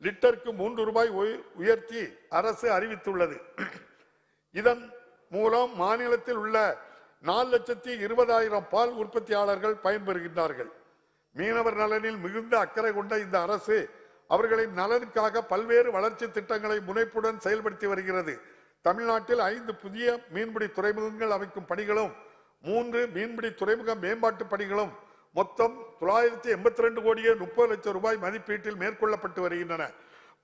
லிட்டருக்கு 3 ரூபாய் உயர்த்தி அரசு அறிவித்துள்ளது. இதன் மூலம் மாநிலத்தில் உள்ள 4,20,000 பால் உற்பத்தியாளர்கள் பயன்பெறுகின்றார்கள். மீனவர் நலனில் மிகுந்த அக்கறை கொண்ட இந்த அரசு அவர்களின் நலனுக்காக பல்வேறு வளர்ச்சி திட்டங்களை முனைப்புடன் செயல்படுத்தி வருகிறது. தமிழ்நாட்டில் 5 புதிய மீன்பிடி துறைமுகங்கள் அமைக்கும் பணிகளும் 3 மீன்பிடி துறைமுக மேம்பாட்டு பணிகளும் மொத்தம் 982 கோடியே 30 லட்சம் ரூபாய் மதிப்பீட்டில் மேற்கொள்ளப்பட்டு வருகின்றன.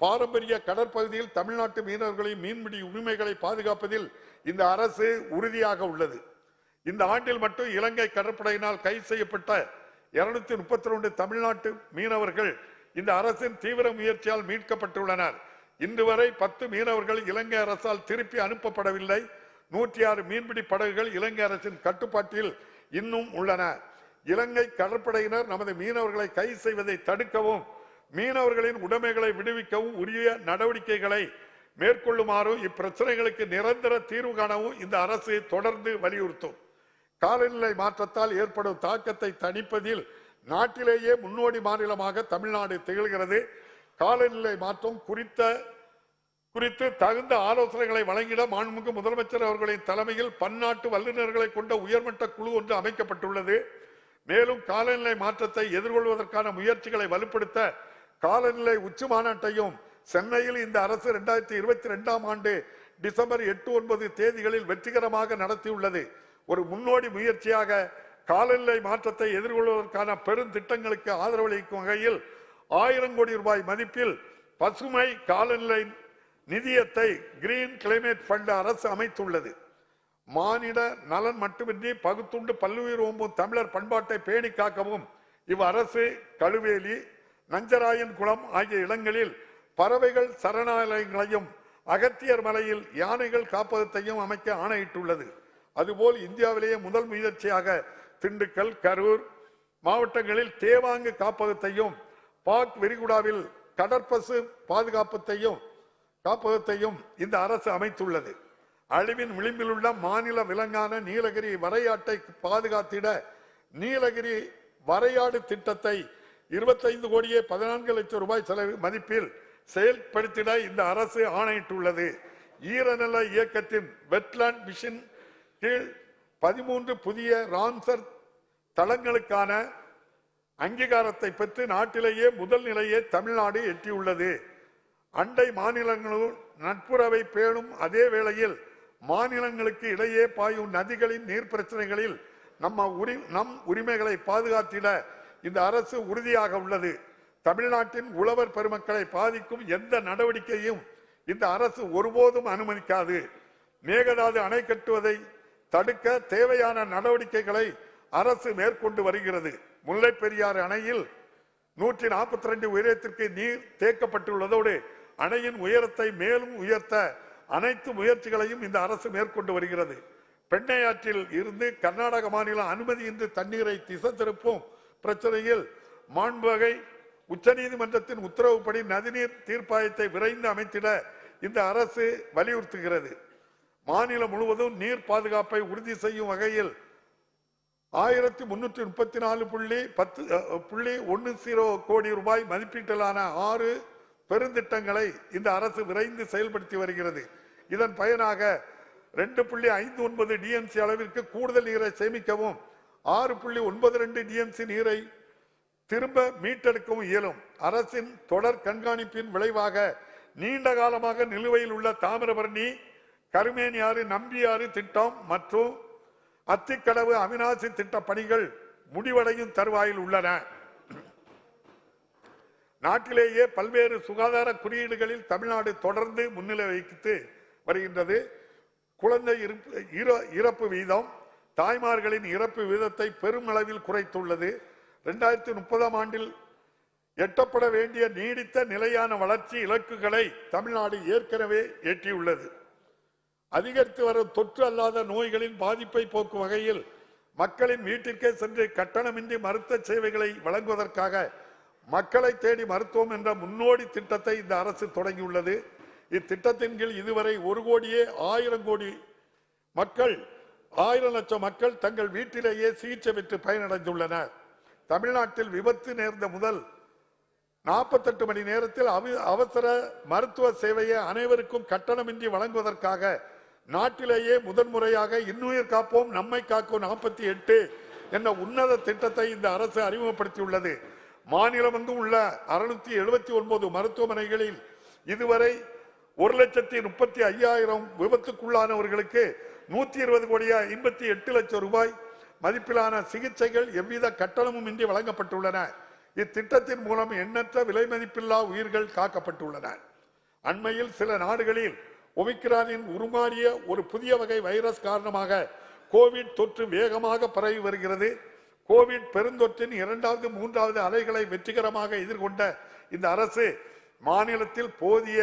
பாரம்பரிய கடற்பகுதியில் தமிழ்நாட்டு மீனவர்களின் மீன்பிடி உரிமைகளை பாதுகாப்பதில் இந்த அரசு உறுதியாக உள்ளது. இந்த ஆண்டில் மட்டும் இலங்கை கடற்படையினால் கைது செய்யப்பட்ட 232 தமிழ்நாட்டு மீனவர்கள் இந்த அரசின் தீவிர முயற்சியால் மீட்கப்பட்டுள்ளனர். இன்று வரை 10 மீனவர்கள் இலங்கை அரசால் திருப்பி அனுப்பப்படவில்லை. 106 மீன்பிடி படகுகள் இலங்கை அரசின் கட்டுப்பாட்டில் இன்னும் உள்ளன. இலங்கை கடற்படையினர் நமது மீனவர்களை கைது செய்வதை தடுக்கவும் மீனவர்களின் உடைமைகளை விடுவிக்கவும் உரிய நடவடிக்கைகளை மேற்கொள்ளுமாறு இப்பிரச்சனைகளுக்கு நிரந்தர தீர்வு காணவும் இந்த அரசு தொடர்ந்து வலியுறுத்தும். காலநிலை மாற்றத்தால் ஏற்படும் தாக்கத்தை தணிப்பதில் நாட்டிலேயே முன்னோடி மாநிலமாக தமிழ்நாடு திகழ்கிறது. காலநிலை மாற்றம் குறித்து தகுந்த ஆலோசனைகளை வழங்கிட மாண்புமிகு முதலமைச்சர் அவர்களின் தலைமையில் பன்னாட்டு வல்லுநர்களை கொண்ட உயர்மட்ட குழு ஒன்று அமைக்கப்பட்டுள்ளது. மேலும் காலநிலை மாற்றத்தை எதிர்கொள்வதற்கான முயற்சிகளை வலுப்படுத்த காலநிலை உச்சி மாநாட்டையும் சென்னையில் இந்த அரசு 2022ஆம் ஆண்டு டிசம்பர் 8-9 தேதிகளில் வெற்றிகரமாக நடத்தியுள்ளது. ஒரு முன்னோடி முயற்சியாக காலநிலை மாற்றத்தை எதிர்கொள்வதற்கான பெரும் திட்டங்களுக்கு ஆதரவளிக்கும் வகையில் 1000 கோடி ரூபாய் மதிப்பில் பசுமை காலநிலை நிதியத்தை கிரீன் கிளைமேட் ஃபண்ட் அரசு அமைத்துள்ளது. மானிட நலன் மட்டுமின்றி பகுத்துண்டு பல்லுயிர் ஓம்பும் தமிழர் பண்பாட்டை பேணி காக்கவும் இவ்வரசு கழுவேலி, நஞ்சராயன் குளம் ஆகிய இடங்களில் பறவைகள் சரணாலயங்களையும் அகத்தியர் மலையில் யானைகள் காப்பகத்தையும் அமைக்க ஆணையிட்டுள்ளது. அதுபோல் இந்தியாவிலேயே முதல் முயற்சியாக திண்டுக்கல், கரூர் மாவட்டங்களில் தேவாங்கு காப்பகத்தையும் பாக் விரிகுடாவில் கடற்பசு காப்பகத்தையும் இந்த அரசு அமைத்துள்ளது. அழிவின் விளிம்பில் உள்ள மாநில விலங்கான நீலகிரி வரையாட்டை பாதுகாத்திட நீலகிரி வரையாடு திட்டத்தை 25 கோடியே 14 லட்சம் ரூபாய் செலவு மதிப்பில் செயல்படுத்திட இந்த அரசு ஆணையிட்டுள்ளது. ஈரநில இயக்கத்தின் வெட்லாண்ட் மிஷன் கீழ் 13 புதிய ராம்சர் தளங்களுக்கான அங்கீகாரத்தை பெற்று நாட்டிலேயே முதல் நிலையை தமிழ்நாடு எட்டியுள்ளது. அண்டை மாநிலங்களும் நட்புறவை பேணும் அதே வேளையில் மாநிலங்களுக்கு இடையே பாயும் நதிகளின் நீர் பிரச்சனைகளில் நம் உரிமைகளை பாதுகாத்திட இந்த அரசு உறுதியாக உள்ளது. தமிழ்நாட்டின் உழவர் பெருமக்களை பாதிக்கும் எந்த நடவடிக்கையும் இந்த அரசு ஒருபோதும் அனுமதிக்காது. மேகதாது அணை கட்டுவதை தடுக்க தேவையான நடவடிக்கைகளை அரசு மேற்கொண்டு வருகிறது. முல்லை பெரியாறு அணையில் 142 உயரத்திற்கு நீர் தேக்கப்பட்டுள்ளதோடு அணையின் உயரத்தை மேலும் உயர்த்த அனைத்து முயற்சிகளையும் இந்த அரசு மேற்கொண்டு வருகிறது. பெண்ணையாற்றில் இருந்து கர்நாடக மாநிலம் அனுமதியின்றி தண்ணீரை திசை திருப்பும் பிரச்சனையில் மாண்புவகை உச்சநீதிமன்றத்தின் உத்தரவுப்படி நதிநீர் தீர்ப்பாயத்தை விரைந்து அமைத்திட இந்த அரசு வலியுறுத்துகிறது. மாநிலம் முழுவதும் நீர் பாதுகாப்பை உறுதி செய்யும் வகையில் 1334.10 கோடி ரூபாய் மதிப்பீட்டிலான 6 பெருந்திட்டங்களை இந்த அரசு விரைந்து செயல்படுத்தி வருகிறது. இதன் பயனாக 2.59 டிஎம்சி அளவிற்கு கூடுதல் நீரை சேமிக்கவும் 6.92 டிஎம்சி நீரை திரும்ப மீட்டெடுக்கவும் இயலும். அரசின் தொடர் கண்காணிப்பின் விளைவாக நீண்ட காலமாக நிலுவையில் உள்ள தாமிரபரணி, கருமேனியாறு, நம்பியாறு திட்டம் மற்றும் அத்திக்கடவு, அவிநாசி திட்ட பணிகள் முடிவடையும் தருவாயில் உள்ளன. நாட்டிலேயே பல்வேறு சுகாதார குறியீடுகளில் தமிழ்நாடு தொடர்ந்து முன்னிலை வகித்து வருகின்றது. குழந்தை இறப்பு வீதம் தாய்மார்களின் இறப்பு வீதத்தை பெருமளவில் குறைத்துள்ளது. 2030 ஆண்டில் எட்டப்பட வேண்டிய நீடித்த நிலையான வளர்ச்சி இலக்குகளை தமிழ்நாடு ஏற்கனவே எட்டியுள்ளது. அதிகரித்து வரும் தொற்று அல்லாத நோய்களின் பாதிப்பை போக்கும் வகையில் மக்களின் வீட்டிற்கே சென்று கட்டணமின்றி மருத்துவ சேவைகளை வழங்குவதற்காக மக்களை தேடி மருத்துவம் என்ற முன்னோடி திட்டத்தை இந்த அரசு தொடங்கியுள்ளது. இத்திட்டத்தின் கீழ் இதுவரை 1,00,00,000 லட்சம் மக்கள் தங்கள் வீட்டிலேயே சிகிச்சை பெற்று பயனடைந்துள்ளனர். தமிழ்நாட்டில் விபத்து நேர்ந்த முதல் 48 மணி நேரத்தில் அவசர மருத்துவ சேவையை அனைவருக்கும் கட்டணமின்றி வழங்குவதற்காக நாட்டிலேயே முதன்முறையாக இன்னுயிர் காப்போம் நம்மை காக்கும் 48 என்ற உன்னத திட்டத்தை இந்த அரசு அறிமுகப்படுத்தியுள்ளது. மாநிலமெங்கும் உள்ள 679 மருத்துவமனைகளில் இதுவரை 1,35,000 விபத்துக்குள்ளானவர்களுக்கு 120,58 லட்சம் ரூபாய் மதிப்பிலான சிகிச்சைகள் எவ்வித கட்டணமும் இன்றி வழங்கப்பட்டுள்ளன. இத்திட்டத்தின் மூலம் எண்ணற்ற விலை மதிப்பில்லா உயிர்கள் காக்கப்பட்டுள்ளன. அண்மையில் சில நாடுகளில் ஒமிக்ரானின் உருமாறிய ஒரு புதிய வகை வைரஸ் காரணமாக கோவிட் தொற்று வேகமாக பரவி வருகிறது. கோவிட் பெருந்தொற்றின் 2வது 3வது அலைகளை வெற்றிகரமாக எதிர்கொண்ட இந்த அரசு மாநிலத்தில் போதிய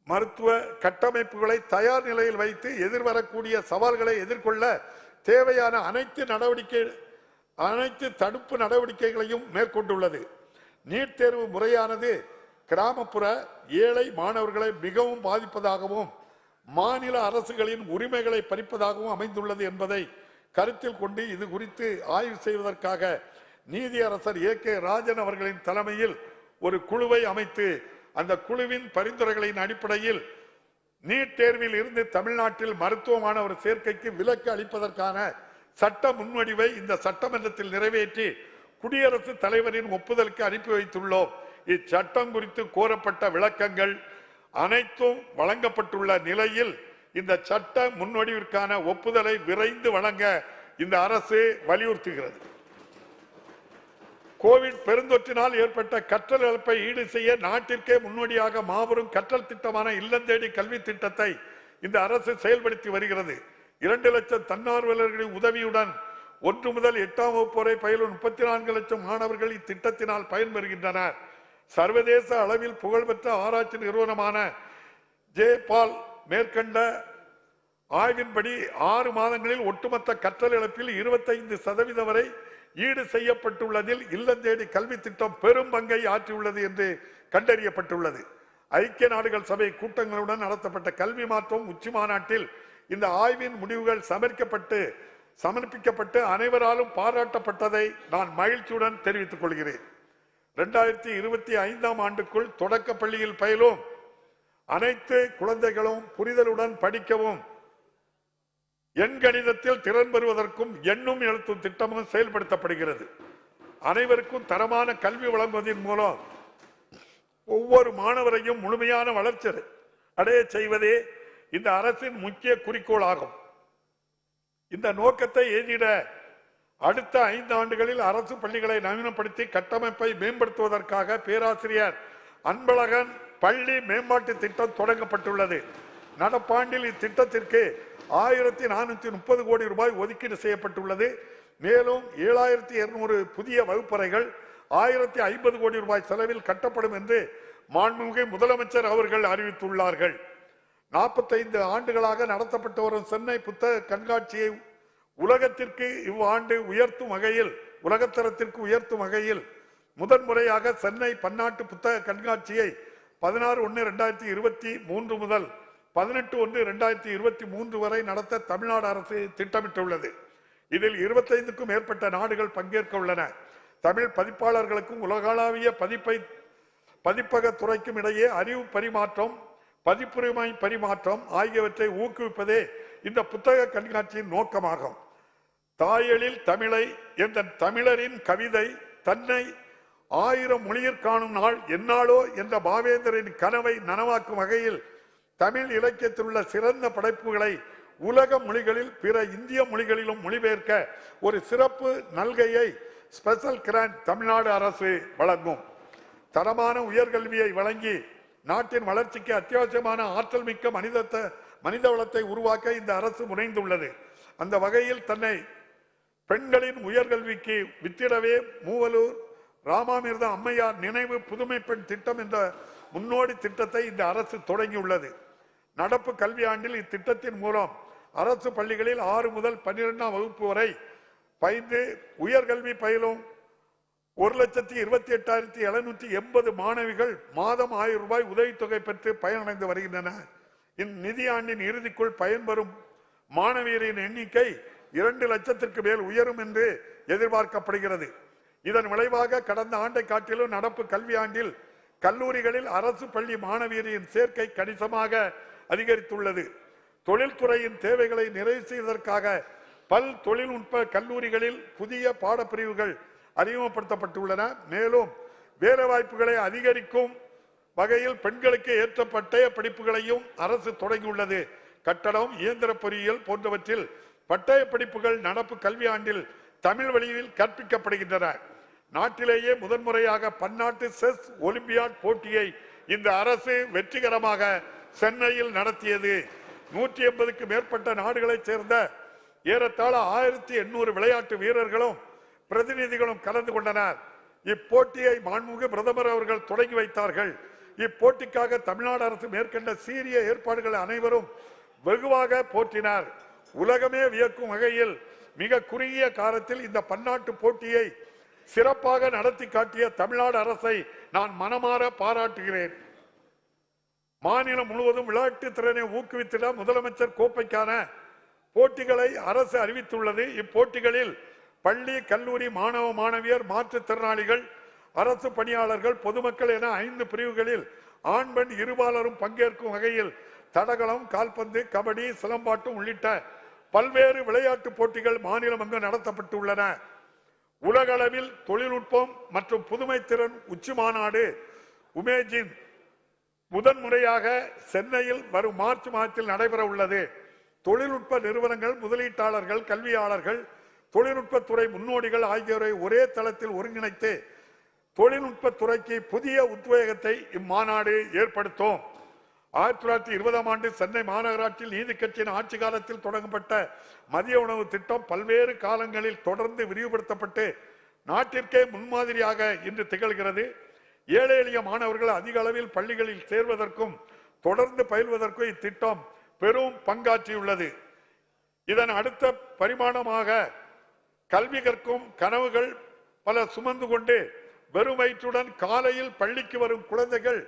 மருத்துவ கட்டமைப்புகளை தயார் நிலையில் வைத்து எதிர்வரக்கூடிய சவால்களை எதிர்கொள்ள தேவையான அனைத்து தடுப்பு நடவடிக்கைகளையும் மேற்கொண்டுள்ளது. நீட் தேர்வு முறையானது கிராமப்புற ஏழை மாணவர்களை மிகவும் பாதிப்பதாகவும் மாநில அரசுகளின் உரிமைகளை பறிப்பதாகவும் அமைந்துள்ளது என்பதை கருத்தில் கொண்டு இது குறித்து ஆய்வு செய்வதற்காக நீதியரசர் A.K. ராஜன் அவர்களின் தலைமையில் ஒரு குழுவை அமைத்து அந்த குழுவின் பரிந்துரைகளின் அடிப்படையில் நீட் தேர்வில் இருந்து தமிழ்நாட்டில் மருத்துவ மாணவர் சேர்க்கைக்கு விலக்கு அளிப்பதற்கான சட்ட முன்வடிவை இந்த சட்டமன்றத்தில் நிறைவேற்றி குடியரசுத் தலைவரின் ஒப்புதலுக்கு அனுப்பி வைத்துள்ளோம். இச்சட்டம் குறித்து கோரப்பட்ட விளக்கங்கள் அனைத்தும் வழங்கப்பட்டுள்ள நிலையில் இந்த சட்ட முன்வடிவிற்கான ஒப்புதலை விரைந்து வழங்க இந்த அரசு வலியுறுத்துகிறது. கோவிட் பெருந்தொற்றினால் ஏற்பட்ட கற்றல் இழப்பை ஈடு செய்ய நாட்டிற்கே முன்னோடியாக மாபெரும் கற்றல் திட்டமான இல்லம் தேடி கல்வி திட்டத்தை இந்த அரசு செயல்படுத்தி வருகிறது. 2 லட்சம் தன்னார்வலர்களின் உதவியுடன் 1 முதல் 8ஆம் வகுப்பு வரை பயிலும் 34 லட்சம் மாணவர்கள் இத்திட்டத்தினால் பயன்பெறுகின்றனர். சர்வதேச அளவில் புகழ்பெற்ற ஆராய்ச்சி நிறுவனமான ஜேபால் மேற்கண்ட ஆய்வின்படி 6 மாதங்களில் ஒட்டுமொத்த கற்றல் இழப்பில் 25% வரை ஈடு செய்யப்பட்டுள்ளதில் இல்லம் தேடி கல்வி திட்டம் பெரும் பங்கை ஆற்றியுள்ளது என்று கண்டறியப்பட்டுள்ளது. ஐக்கிய நாடுகள் சபை கூட்டங்களுடன் நடத்தப்பட்ட கல்வி மாற்றம் உச்சி மாநாட்டில் இந்த ஆய்வின் முடிவுகள் சமர்ப்பிக்கப்பட்டு அனைவராலும் பாராட்டப்பட்டதை நான் மகிழ்ச்சியுடன் தெரிவித்துக் கொள்கிறேன். 2025ஆம் ஆண்டுக்குள் தொடக்க பள்ளியில் பயிலும் அனைத்து குழந்தைகளும் புரிதலுடன் படிக்கவும் எண்கணிதத்தில் திறன் பெறுவதற்கும் எண்ணும் எழுத்தும் திட்டமும் செயல்படுத்தப்படுகிறது. அனைவருக்கும் தரமான கல்வி வழங்குவதன் மூலம் ஒவ்வொரு மாணவரையும் முழுமையான வளர்ச்சி அடைய செய்வதே இந்த அரசின் முக்கிய குறிக்கோள் ஆகும். இந்த நோக்கத்தை எய்திட அடுத்த 5 ஆண்டுகளில் அரசு பள்ளிகளை நவீனப்படுத்தி கட்டமைப்பை மேம்படுத்துவதற்காக பேராசிரியர் அன்பழகன் பள்ளி மேம்பாட்டு திட்டம் தொடங்கப்பட்டுள்ளது. நடப்பாண்டில் இத்திட்டத்திற்கு 1430 கோடி ரூபாய் ஒதுக்கீடு செய்யப்பட்டுள்ளது. மேலும் 7200 புதிய வகுப்பறைகள் 1050 கோடி ரூபாய் செலவில் கட்டப்படும் என்று மாண்புமிகு முதலமைச்சர் அவர்கள் அறிவித்துள்ளார்கள். 45 ஆண்டுகளாக நடத்தப்பட்டு வரும் சென்னை புத்தக கண்காட்சியை உலகத்திற்கு இவ்வாண்டு உயர்த்தும் வகையில், உலகத்தரத்திற்கு உயர்த்தும் வகையில் முதன்முறையாக சென்னை பன்னாட்டு புத்தக கண்காட்சியை 16/1/2023 முதல் 18/1/2023 வரை நடத்த தமிழ்நாடு அரசு திட்டமிட்டுள்ளது. இதில் 25க்கும் மேற்பட்ட நாடுகள் பங்கேற்க உள்ளன. தமிழ் பதிப்பாளர்களுக்கும் உலகளாவிய பதிப்பக துறைக்கும் இடையே அறிவு பரிமாற்றம், பதிப்புரிமை பரிமாற்றம் ஆகியவற்றை ஊக்குவிப்பதே இந்த புத்தக கண்காட்சியின் நோக்கமாகும். தாயெழில் தமிழை என்ற தமிழரின் கவிதை தன்னை 1000 மொழியிற் காணும் நாள் எந்நாளோ என்ற பாவேந்தரின் கனவை நனவாக்கும் வகையில் தமிழ் இலக்கியத்தில் உள்ள சிறந்த படைப்புகளை உலக மொழிகளில் பிற இந்திய மொழிகளிலும் மொழிபெயர்க்க ஒரு சிறப்பு நல்கையை ஸ்பெஷல் கிராண்ட் தமிழ்நாடு அரசு வழங்கும். தரமான உயர்கல்வியை வழங்கி நாட்டின் வளர்ச்சிக்கு அத்தியாவசியமான ஆற்றல் மிக்க மனித வளத்தை உருவாக்க இந்த அரசு முனைந்துள்ளது. அந்த வகையில் தன்னை பெண்களின் உயர்கல்விக்கு வித்திடவே மூவலூர் ராமாமிர்த அம்மையார் நினைவு புதுமை பெண் திட்டம் என்ற முன்னோடி திட்டத்தை இந்த அரசு தொடங்கியுள்ளது. நடப்பு கல்வியாண்டில் இத்திட்டத்தின் மூலம் அரசு பள்ளிகளில் 6 முதல் 12ஆம் வகுப்பு வரை பயின்று உயர்கல்வி பயிலும் 1,28,780 மாணவிகள் மாதம் 1000 ரூபாய் உதவித்தொகை பெற்று பயனடைந்து வருகின்றனர். இந்நிதியாண்டின் இறுதிக்குள் பயன்பெறும் மாணவியரின் எண்ணிக்கை 2 லட்சத்திற்கு மேல் உயரும் என்று எதிர்பார்க்கப்படுகிறது. இதன் விளைவாக கடந்த ஆண்டை காட்டிலும் நடப்பு கல்வியாண்டில் கல்லூரிகளில் அரசு பள்ளி மாணவியரின் சேர்க்கை கணிசமாக அதிகரித்துள்ளது. தொழில்துறையின் தேவைகளை நிறைவு செய்வதற்காக பல் தொழில்நுட்ப கல்லூரிகளில் புதிய பாடப்பிரிவுகள் அறிமுகப்படுத்தப்பட்டுள்ளன. மேலும் வேலைவாய்ப்புகளை அதிகரிக்கும் வகையில் பெண்களுக்கு ஏற்ற பட்டய படிப்புகளையும் அரசு தொடங்கியுள்ளது. கட்டடம், இயந்திர பொறியியல் போன்றவற்றில் பட்டய படிப்புகள் நடப்பு கல்வியாண்டில் தமிழ் வழியில் கற்பிக்கப்படுகின்றன. நாட்டிலேயே முதன்முறையாக பன்னாட்டு செஸ் ஒலிம்பியாட் போட்டியை இந்த அரசு வெற்றிகரமாக சென்னையில் நடத்தியது. 180க்கு மேற்பட்ட நாடுகளைச் சேர்ந்த ஏறத்தாழ 1800 விளையாட்டு வீரர்களும் பிரதிநிதிகளும் கலந்து கொண்டனர். இப்போட்டியை மாண்புமிகு பிரதமர் அவர்கள் தொடங்கி வைத்தார்கள். இப்போட்டிக்காக தமிழ்நாடு அரசு மேற்கொண்ட சீரிய ஏற்பாடுகள் அனைவரும் வெகுவாக போற்றினார். உலகமே வியக்கும் வகையில் மிக குறுகிய காலத்தில் இந்த பன்னாட்டு போட்டியை சிறப்பாக நடத்தி காட்டிய தமிழ்நாடு அரசை நான் மனமாற பாராட்டுகிறேன். மாநிலம் முழுவதும் விளையாட்டு திறனை ஊக்குவித்திட முதலமைச்சர் கோப்பைக்கான போட்டிகளை அரசு அறிவித்துள்ளது. இப்போட்டிகளில் பள்ளி, கல்லூரி மாணவ மாணவியர், மாற்றுத்திறனாளிகள், அரசு பணியாளர்கள், பொதுமக்கள் என 5 பிரிவுகளில் ஆண் பெண் இருபாலரும் பங்கேற்கும் வகையில் தடகளம், கால்பந்து, கபடி, சிலம்பாட்டம் உள்ளிட்ட பல்வேறு விளையாட்டு போட்டிகள் மாநிலம் அங்கு நடத்தப்பட்டுள்ளன. உலகளவில் தொழில்நுட்பம் மற்றும் புதுமை திறன் உச்சி மாநாடு உமேஜின் முதன்முறையாக சென்னையில் வரும் மார்ச் மாதத்தில் நடைபெற உள்ளது. தொழில்நுட்ப நிறுவனங்கள், முதலீட்டாளர்கள், கல்வியாளர்கள், தொழில்நுட்பத்துறை முன்னோடிகள் ஆகியோரை ஒரே தளத்தில் ஒருங்கிணைத்து தொழில்நுட்பத்துறைக்கு புதிய உத்வேகத்தை இம்மாநாடு ஏற்படுத்தும். 1920ஆம் ஆண்டு சென்னை மாநகராட்சியில் நீதி கட்சியின் ஆட்சி காலத்தில் தொடங்கப்பட்ட மதிய உணவு திட்டம் பல்வேறு காலங்களில் தொடர்ந்து விரிவுபடுத்தப்பட்டு நாட்டிற்கே முன்மாதிரியாக இன்று திகழ்கிறது. ஏழை எளிய மாணவர்கள் அதிக அளவில் பள்ளிகளில் சேர்வதற்கும் தொடர்ந்து பயில்வதற்கும் இத்திட்டம் பெரும் பங்காற்றியுள்ளது. இதன் அடுத்த பரிமாணமாக கல்வி கற்கும் கனவுகள் பல சுமந்து கொண்டு வெறும் வயிற்றுடன் காலையில் பள்ளிக்கு வரும் குழந்தைகள்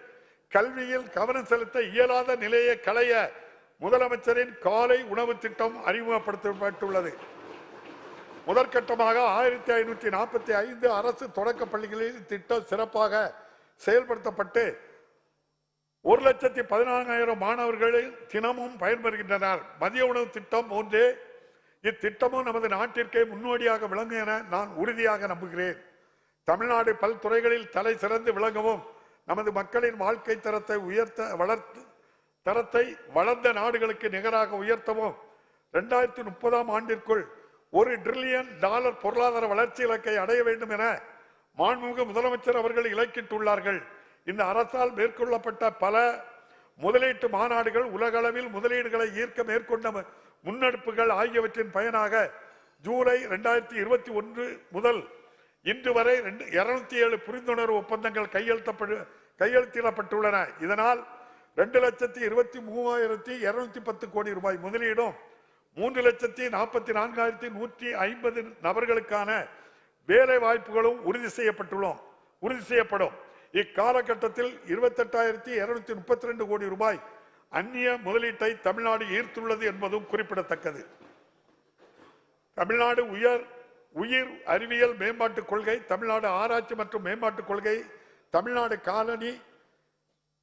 கல்வியில் கவனம் செலுத்த இயலாத நிலையை களைய முதலமைச்சரின் காலை உணவு திட்டம் அறிமுகப்படுத்தப்பட்டுள்ளது. முதற்கட்டமாக 1545 அரசு தொடக்க பள்ளிகளில் திட்டம் சிறப்பாக செயல்படுத்தப்பட்டு 1,14,000 மாணவர்கள் தினமும் பயன்பெறுகின்றனர். மதிய உணவு திட்டம் போன்றே இத்திட்டமும் நமது நாட்டிற்கே முன்னோடியாக விளங்கும் என நான் உறுதியாக நம்புகிறேன். தமிழ்நாடு பல்துறைகளில் தலை சிறந்து விளங்கவும் நமது மக்களின் வாழ்க்கை தரத்தை வளர்ந்த நாடுகளுக்கு நிகராக உயர்த்தவும் 2030ஆம் ஆண்டிற்குள் $1 டிரில்லியன் பொருளாதார வளர்ச்சி இலக்கை அடைய வேண்டும் என மாண்புமிகு முதலமைச்சர் அவர்கள் இலக்கிட்டுள்ளார்கள். இந்த அரசால் மேற்கொள்ளப்பட்ட பல முதலீட்டு மாநாடுகள், உலகளவில் முதலீடுகளை ஈர்க்க மேற்கொண்ட முன்னெடுப்புகள் ஆகியவற்றின் பயனாக ஜூலை 2021 முதல் இன்று வரை 207 புரிந்துணர்வு ஒப்பந்தங்கள் கையெழுத்திடப்பட்டுள்ளன. இதனால் 2,23,210 கோடி ரூபாய் முதலீடும் 3,44,150 நபர்களுக்கான வேலை வாய்ப்புகளும் உறுதி செய்யப்படும். இக்காலகட்டத்தில் 28,232 கோடி ரூபாய் அந்நிய முதலீட்டை தமிழ்நாடு ஈர்த்துள்ளது என்பதும் குறிப்பிடத்தக்கது. தமிழ்நாடு உயிர் அறிவியல் மேம்பாட்டுக் கொள்கை, தமிழ்நாடு ஆராய்ச்சி மற்றும் மேம்பாட்டுக் கொள்கை, தமிழ்நாடு காலனி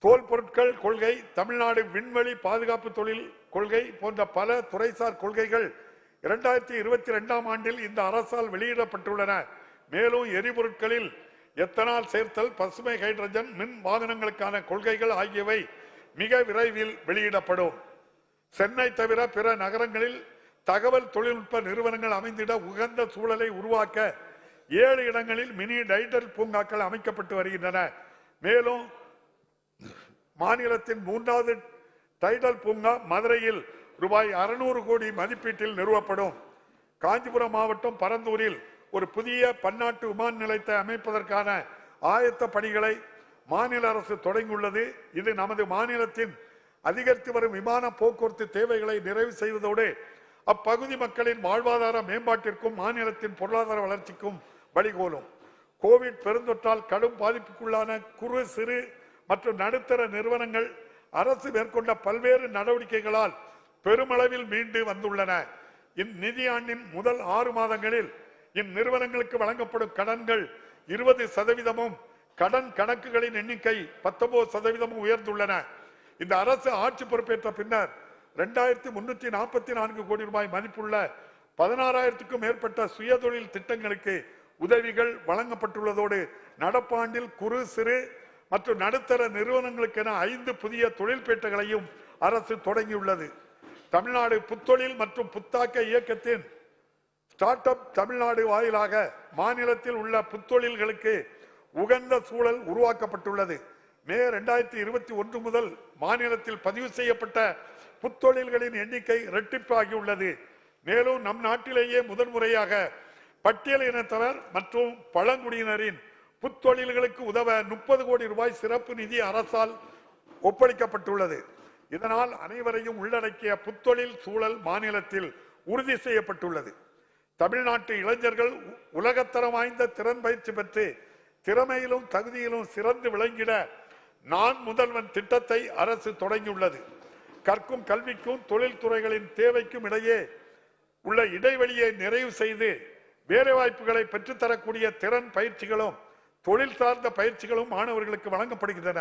தோல் பொருட்கள் கொள்கை, தமிழ்நாடு விண்வெளி பாதுகாப்பு தொழில் கொள்கை போன்ற பல துறைசார் கொள்கைகள் 2022ஆம் ஆண்டில் இந்த அரசால் வெளியிடப்பட்டுள்ளன. மேலும் எரிபொருட்களில் எத்தனால் சேர்த்தல், பசுமை ஹைட்ரஜன், மின் வாகனங்களுக்கான கொள்கைகள் ஆகியவை மிக விரைவில் வெளியிடப்படும். சென்னை தவிர பிற நகரங்களில் தகவல் தொழில்நுட்ப நிறுவனங்கள் அமைந்திட உகந்த சூழலை உருவாக்க 7 இடங்களில் மினி டைடல் பூங்காக்கள் அமைக்கப்பட்டு வருகின்றன. மேலும் மாநிலத்தின் 3வது டைடல் பூங்கா மதுரையில் ரூபாய் 600 கோடி மதிப்பீட்டில் நிறுவப்படும். காஞ்சிபுரம் மாவட்டம் பரந்தூரில் ஒரு புதிய பன்னாட்டு விமான நிலையத்தை அமைப்பதற்கான ஆயத்த பணிகளை மாநில அரசு தொடங்கியுள்ளது. இது நமது மாநிலத்தின் அதிகரித்து வரும் விமான போக்குவரத்து தேவைகளை நிறைவு செய்வதோடு அப்பகுதி மக்களின் வாழ்வாதார மேம்பாட்டிற்கும் மாநிலத்தின் பொருளாதார வளர்ச்சிக்கும் வழிகோலும். கோவிட் பெருந்தொற்றால் கடும் பாதிப்புக்குள்ளான குறு சிறு மற்றும் நடுத்தர நிறுவனங்கள் அரசு மேற்கொண்ட பல்வேறு நடவடிக்கைகளால் பெருமளவில் மீண்டு வந்துள்ளன. இந்நிதியாண்டின் முதல் 6 மாதங்களில் இந்நிறுவனங்களுக்கு வழங்கப்படும் கடன்கள் 20%, கடன் கணக்குகளின் எண்ணிக்கை 19% உயர்ந்துள்ளன. இந்த அரசு ஆட்சி பொறுப்பேற்ற பின்னர் 2,344 கோடி ரூபாய் மதிப்புள்ள 16,000க்கும் மேற்பட்ட சுயதொழில் திட்டங்களுக்கு உதவிகள் வழங்கப்பட்டுள்ளதோடு நடப்பாண்டில் குறு சிறு மற்றும் நடுத்தர நிறுவனங்களுக்கென 5 புதிய தொழில்பேட்டைகளையும் அரசு தொடங்கியுள்ளது. தமிழ்நாடு புத்தொழில் மற்றும் புத்தாக்க இயக்கத்தின் ஸ்டார்ட் அப் தமிழ்நாடு வாயிலாக மாநிலத்தில் உள்ள புத்தொழில்களுக்கு உகந்த சூழல் உருவாக்கப்பட்டுள்ளது. மே 2021 முதல் மாநிலத்தில் பதிவு செய்யப்பட்ட புத்தொழில்களின் எண்ணிக்கை இரட்டிப்பாகியுள்ளது. மேலும் நம் நாட்டிலேயே முதன்முறையாக பட்டியல் இனத்தவர் மற்றும் பழங்குடியினரின் புத்தொழில்களுக்கு உதவ 30 கோடி ரூபாய் சிறப்பு நிதி அரசால் ஒப்படைக்கப்பட்டுள்ளது. இதனால் அனைவரையும் உள்ளடக்கிய புத்தொழில் சூழல் மாநிலத்தில் உறுதி செய்யப்பட்டுள்ளது. தமிழ்நாட்டு இளைஞர்கள் உலகத்தரம் வாய்ந்த திறன் பயிற்சி பெற்று திறமையிலும் தகுதியிலும் சிறந்து விளங்கிட நான் முதல்வன் திட்டத்தை அரசு தொடங்கியுள்ளது. கற்கும் கல்விக்கும் தொழில்துறைகளின் தேவைக்கும் இடையே உள்ள இடைவெளியை நிறைவு செய்து வேலைவாய்ப்புகளை பெற்றுத்தரக்கூடிய திறன் பயிற்சிகளும் தொழில் சார்ந்த பயிற்சிகளும் மாணவர்களுக்கு வழங்கப்படுகின்றன.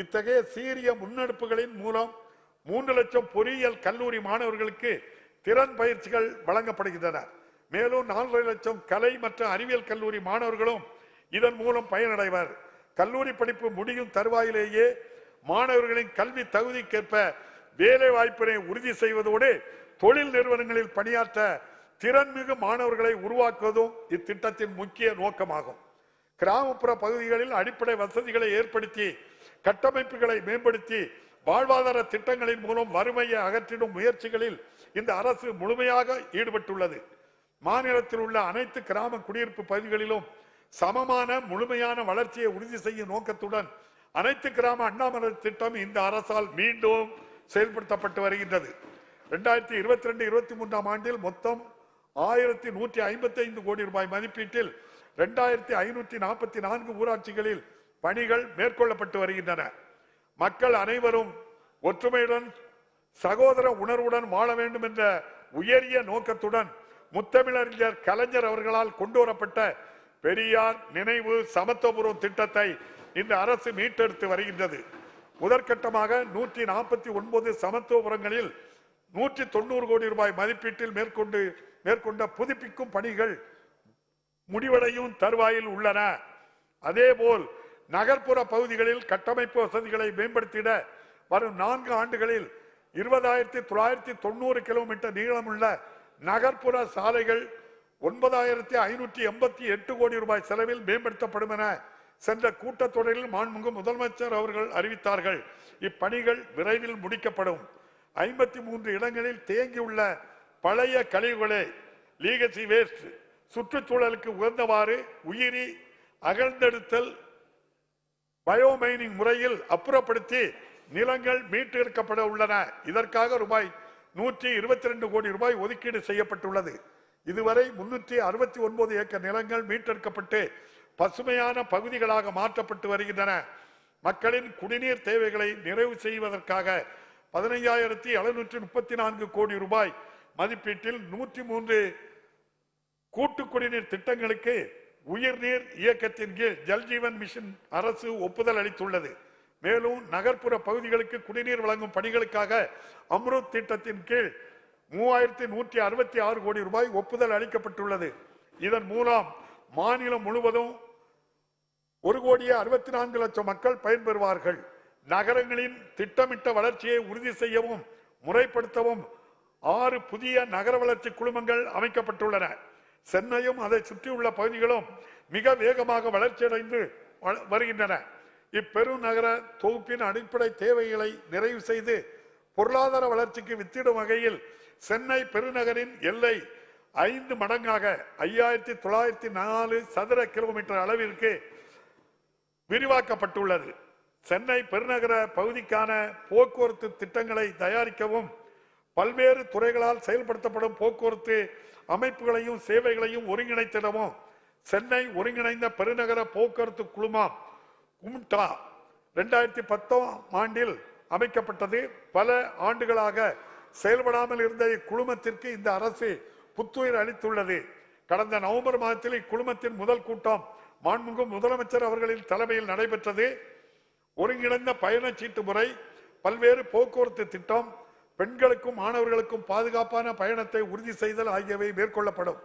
இத்தகைய சீரிய முன்னெடுப்புகளின் மூலம் 3 லட்சம் பொறியியல் கல்லூரி மாணவர்களுக்கு திறன் பயிற்சிகள் வழங்கப்படுகின்றன. மேலும் 4 லட்சம் கலை மற்றும் அறிவியல் கல்லூரி மாணவர்களும் இதன் மூலம் பயனடைவர். கல்லூரி படிப்பு முடியும் தருவாயிலேயே மாணவர்களின் கல்வி தகுதிக்கேற்ப வேலை வாய்ப்பினை உறுதி செய்வதோடு தொழில் நிறுவனங்களில் பணியாற்ற திறன்மிகு மாணவர்களை உருவாக்குவதும் இத்திட்டத்தின் முக்கிய நோக்கமாகும். கிராமப்புற பகுதிகளில் அடிப்படை வசதிகளை ஏற்படுத்தி கட்டமைப்புகளை மேம்படுத்தி வாழ்வாதார திட்டங்களின் மூலம் வறுமையை அகற்றிடும் முயற்சிகளில் இந்த அரசு முழுமையாக ஈடுபட்டுள்ளது. மாநிலத்தில் உள்ள அனைத்து கிராம குடியிருப்பு பகுதிகளிலும் சமமான முழுமையான வளர்ச்சியை உறுதி செய்யும் நோக்கத்துடன் அனைத்து கிராம அண்ணாமலை திட்டம் இந்த அரசால் மீண்டும் செயல்படுத்தப்பட்டு வருகின்றது. 2022-23ஆம் ஆண்டில் மொத்தம் 1,155 கோடி ரூபாய் மதிப்பீட்டில் 2,544 ஊராட்சிகளில் பணிகள் மேற்கொள்ளப்பட்டு வருகின்றன. மக்கள் அனைவரும் ஒற்றுமையுடன் சகோதர உணர்வுடன் வாழ வேண்டும் என்ற உயரிய நோக்கத்துடன் முத்தமிழறிஞர் கலைஞர் அவர்களால் கொண்டு வரப்பட்ட பெரியார் நினைவு சமத்துவபுரம் திட்டத்தை இந்த அரசு மீட்டெடுத்து வருகின்றது. முதற்கட்டமாக 149 சமத்துவபுரங்களில் 190 கோடி ரூபாய் மதிப்பீட்டில் மேற்கொண்ட புதுப்பிக்கும் பணிகள் முடிவடையும் தருவாயில் உள்ளன. அதேபோல் நகர்ப்புற பகுதிகளில் கட்டமைப்பு வசதிகளை மேம்படுத்திட வரும் 4 ஆண்டுகளில் 20,990 கிலோமீட்டர் நீளமுள்ள நகர்ப்புற சாலைகள் 9,588 கோடி ரூபாய் செலவில் மேம்படுத்தப்படும் என சென்ற கூட்டத்தொடரில் மாண்புமிகு முதலமைச்சர் அவர்கள் அறிவித்தார்கள். இப்பணிகள் விரைவில் முடிக்கப்படும். 53 இடங்களில் தேங்கியுள்ள பழைய கழிவுகளை லீகசி வேஸ்ட் சுற்றுச்சூழலுக்கு உகந்தவாறு உயிரி அகழ்ந்தெடுத்தல் பயோமைனிங் முறையில் அப்புறப்படுத்தி நிலங்கள் மீட்டெடுக்கப்பட உள்ளன. இதற்காக ரூபாய் 122 கோடி ரூபாய் ஒதுக்கீடு செய்யப்பட்டுள்ளது. இதுவரை 369 ஏக்கர் நிலங்கள் மீட்டெடுக்கப்பட்டு பசுமையான பகுதிகளாக மாற்றப்பட்டு வருகின்றன. மக்களின் குடிநீர் தேவைகளை நிறைவு செய்வதற்காக 15,734 கோடி ரூபாய் மதிப்பீட்டில் 103 கூட்டு குடிநீர் திட்டங்களுக்கு உயிர்நீர் இயக்கத்தின் கீழ் ஜல்ஜீவன் மிஷன் அரசு ஒப்புதல் அளித்துள்ளது. மேலும் நகர்ப்புற பகுதிகளுக்கு குடிநீர் வழங்கும் பணிகளுக்காக அம்ருத் திட்டத்தின் கீழ் 3,166 கோடி ரூபாய் ஒப்புதல் அளிக்கப்பட்டுள்ளது. இதன் மூலம் மாநிலம் முழுவதும் 1,64,00,000 மக்கள் பயன்பெறுவார்கள். நகரங்களின் திட்டமிட்ட வளர்ச்சியை உறுதி செய்யவும் முறைப்படுத்தவும் 6 புதிய நகர வளர்ச்சி குழுமங்கள் அமைக்கப்பட்டுள்ளன. சென்னையும் அதை சுற்றியுள்ள பகுதிகளும் மிக வேகமாக வளர்ச்சியடைந்து வருகின்றன. இப்பெருநகர தொகுப்பின் அடிப்படை தேவைகளை நிறைவு செய்து பொருளாதார வளர்ச்சிக்கு வித்திடும் வகையில் சென்னை பெருநகரின் எல்லை 5 மடங்காக 5,904 சதுர கிலோமீட்டர் அளவிற்கு விரிவாக்கப்பட்டுள்ளது. சென்னை பெருநகர பகுதிக்கான போக்குவரத்து திட்டங்களை தயாரிக்கவும் பல்வேறு துறைகளால் செயல்படுத்தப்படும் போக்குவரத்து அமைப்புகளையும் சேவைகளையும் ஒருங்கிணைத்திடவும் சென்னை ஒருங்கிணைந்த பெருநகர போக்குவரத்து குழுமம் கும்டா 2010 ஆண்டில் அமைக்கப்பட்டது. பல ஆண்டுகளாக செயல்படாமல் இருந்த இக்குழுமத்திற்கு இந்த அரசு புத்துயிர் அளித்துள்ளது. கடந்த நவம்பர் மாதத்தில் இக்குழுமத்தின் முதல் கூட்டம் மாண்புமிகு முதலமைச்சர் அவர்களின் தலைமையில் நடைபெற்றது. ஒருங்கிணைந்த பயணச்சீட்டு முறை, பல்வேறு போக்குவரத்து திட்டம், பெண்களுக்கும் மாணவர்களுக்கும் பாதுகாப்பான பயணத்தை உறுதி செய்தல் ஆகியவை மேற்கொள்ளப்படும்.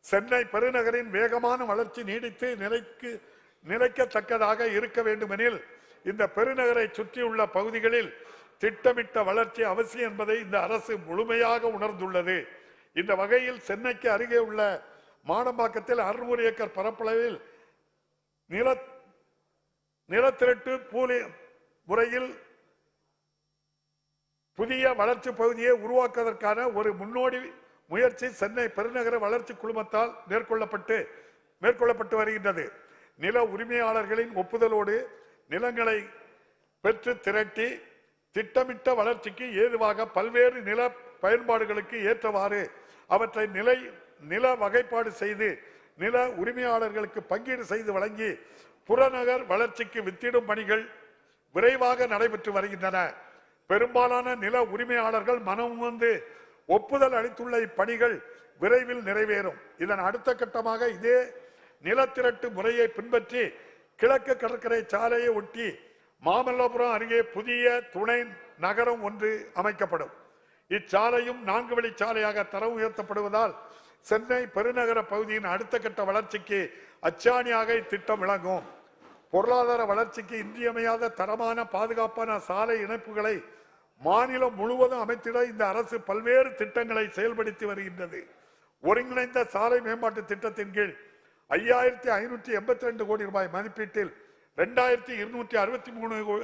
சென்னை பெருநகரின் வேகமான வளர்ச்சி நீடித்து நிலைக்கத்தக்கதாக இருக்க வேண்டுமெனில் இந்த பெருநகரை சுற்றியுள்ள பகுதிகளில் திட்டமிட்ட வளர்ச்சி அவசியம் என்பதை இந்த அரசு முழுமையாக உணர்ந்துள்ளது. இந்த வகையில் சென்னைக்கு அருகே உள்ள மாடம்பாக்கத்தில் 600 ஏக்கர் பரப்பளவில் நிலத்திரட்டு பூலி முறையில் புதிய வளர்ச்சி பகுதியை உருவாக்குவதற்கான ஒரு முன்னோடி முயற்சி சென்னை பெருநகர வளர்ச்சி குழுமத்தால் மேற்கொள்ளப்பட்டு வருகின்றது. நில உரிமையாளர்களின் ஒப்புதலோடு நிலங்களை பெற்று திரட்டி திட்டமிட்ட வளர்ச்சிக்கு ஏதுவாக பல்வேறு நில பயன்பாடுகளுக்கு ஏற்றவாறு அவற்றை நில வகைப்பாடு செய்து நில உரிமையாளர்களுக்கு பங்கீடு செய்து வழங்கி புறநகர் வளர்ச்சிக்கு வித்திடும் பணிகள் விரைவாக நடைபெற்று வருகின்றன. பெரும்பாலான நில உரிமையாளர்கள் மனம் வந்து ஒப்புதல் அளித்துள்ள இப்பணிகள் விரைவில் நிறைவேறும். இதன் அடுத்த கட்டமாக இதே நிலத்திரட்டு முறையை பின்பற்றி கிழக்கு கடற்கரை சாலையை ஒட்டி மாமல்லபுரம் அருகே புதிய துணை நகரம் ஒன்று அமைக்கப்படும். இச்சாலையும் 4 வழிச்சாலையாக தரம் உயர்த்தப்படுவதால் சென்னை பெருநகர பகுதியின் அடுத்த கட்ட வளர்ச்சிக்கு அச்சாணியாக இத்திட்டம் விளங்கும். பொருளாதார வளர்ச்சிக்கு இன்றியமையாத தரமான பாதுகாப்பான சாலை இணைப்புகளை மாநிலம் முழுவதும் அமைத்திட இந்த அரசு பல்வேறு திட்டங்களை செயல்படுத்தி வருகின்றது. ஒருங்கிணைந்த சாலை மேம்பாட்டு திட்டத்தின் கீழ் 5,582 கோடி ரூபாய் மதிப்பீட்டில் 2,263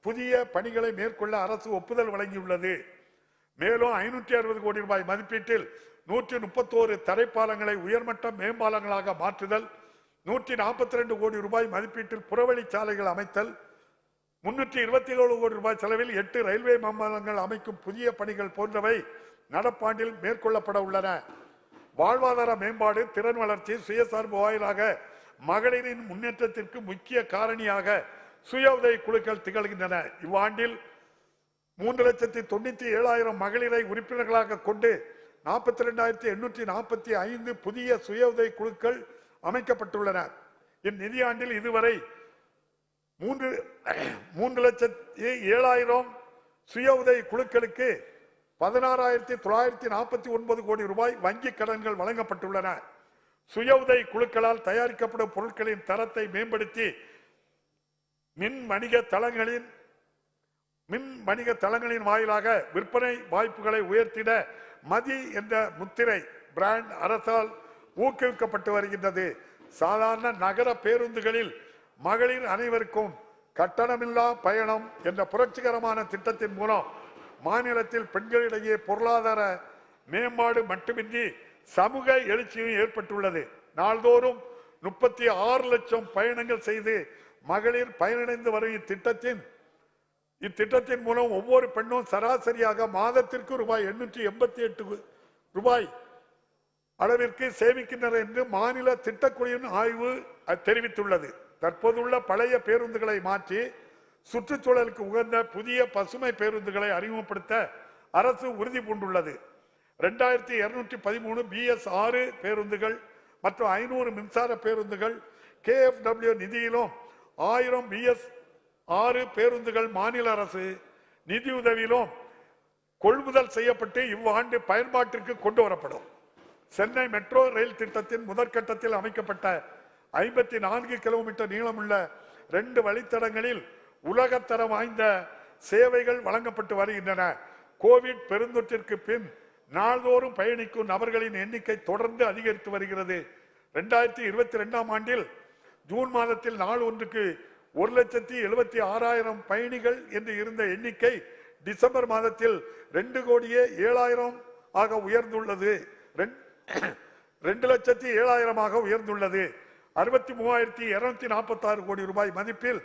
புதிய பணிகளை மேற்கொள்ள அரசு ஒப்புதல் வழங்கியுள்ளது. மேலும் 560 கோடி ரூபாய் மதிப்பீட்டில் 131 தரைப்பாலங்களை உயர்மட்ட மேம்பாலங்களாக மாற்றுதல், 142 கோடி ரூபாய் மதிப்பீட்டில் புறவழி சாலைகள் அமைத்தல், 327 கோடி ரூபாய் செலவில் 8 ரயில்வே மேம்பாலங்கள் அமைக்கும் புதிய பணிகள் போன்றவை நடப்பாண்டில் மேற்கொள்ளப்பட உள்ளன. வாழ்வாதார மேம்பாடு, திறன் வளர்ச்சி, சுயசார்பு வாயிலாக மகளிரின் முன்னேற்றத்திற்கு முக்கிய காரணியாக சுய உதவி குழுக்கள் திகழ்கின்றன. இவ்வாண்டில் 3,97,000 மகளிரை உறுப்பினர்களாக கொண்டு 42,845 புதிய சுய உதவி குழுக்கள் அமைக்கப்பட்டுள்ளன. இந்நிதியாண்டில் இதுவரை 3,07,000 சுய உதவி குழுக்களுக்கு 16,949 கோடி ரூபாய் வங்கி கடன்கள் வழங்கப்பட்டுள்ளன. சுய உதவி குழுக்களால் தயாரிக்கப்படும் பொருட்களின் தரத்தை மேம்படுத்தி மின் வணிக தளங்களின் வாயிலாக விற்பனை வாய்ப்புகளை உயர்த்திட மதி என்ற முத்திரை பிராண்ட் அரசால் ஊக்குவிக்கப்பட்டு வருகின்றது. சாதாரண நகர பேருந்துகளில் மகளிர் அனைவருக்கும் கட்டணமில்லா பயணம் என்ற புரட்சிகரமான திட்டத்தின் மூலம் மாநிலத்தில் பெண்களிடையே பொருளாதார மேம்பாடு மட்டுமின்றி சமூக எழுச்சியும் ஏற்பட்டுள்ளது. நாள்தோறும் 36 லட்சம் பயணங்கள் செய்து மகளிர் பயனடைந்து வரும் இத்திட்டத்தின் மூலம் ஒவ்வொரு பெண்ணும் சராசரியாக மாதத்திற்கு ரூபாய் 888 ரூபாய் அளவிற்கு சேமிக்கின்றனர் என்று மாநில திட்டக்குழுவின் ஆய்வு தெரிவித்துள்ளது. தற்போதுள்ள பழைய பேருந்துகளை மாற்றி சுற்றுச்சூழலுக்கு உகந்த புதிய பசுமை பேருந்துகளை அறிமுகப்படுத்த அரசு உறுதி பூண்டுள்ளது. 2213 BS6 பேருந்துகள் மற்றும் 500 மின்சார பேருந்துகள் KFW நிதியிலும் 1000 BS6 பேருந்துகள் மாநில அரசு நிதியுதவியிலும் கொள்முதல் செய்யப்பட்டு இவ்வாண்டு பயன்பாட்டிற்கு கொண்டு வரப்படும். சென்னை மெட்ரோ ரயில் திட்டத்தின் முதற்கட்டத்தில் அமைக்கப்பட்ட 54 கிலோமீட்டர் நீளமுள்ள 2 வழித்தடங்களில் உலகத்தரம் வாய்ந்த சேவைகள் வழங்கப்பட்டு வருகின்றன. கோவிட் பெருந்தொற்றிற்கு பின் நாள்தோறும் பயணிக்கும் நபர்களின் எண்ணிக்கை தொடர்ந்து அதிகரித்து வருகிறது. 2022ஆம் ஆண்டில் ஜூன் மாதத்தில் நாள் ஒன்றுக்கு 1,76,000 பயணிகள் என்று இருந்த எண்ணிக்கை டிசம்பர் மாதத்தில் 2,07,000 ஆக உயர்ந்துள்ளது. 2,07,000 உயர்ந்துள்ளது. 63,246 கோடி ரூபாய் மதிப்பில்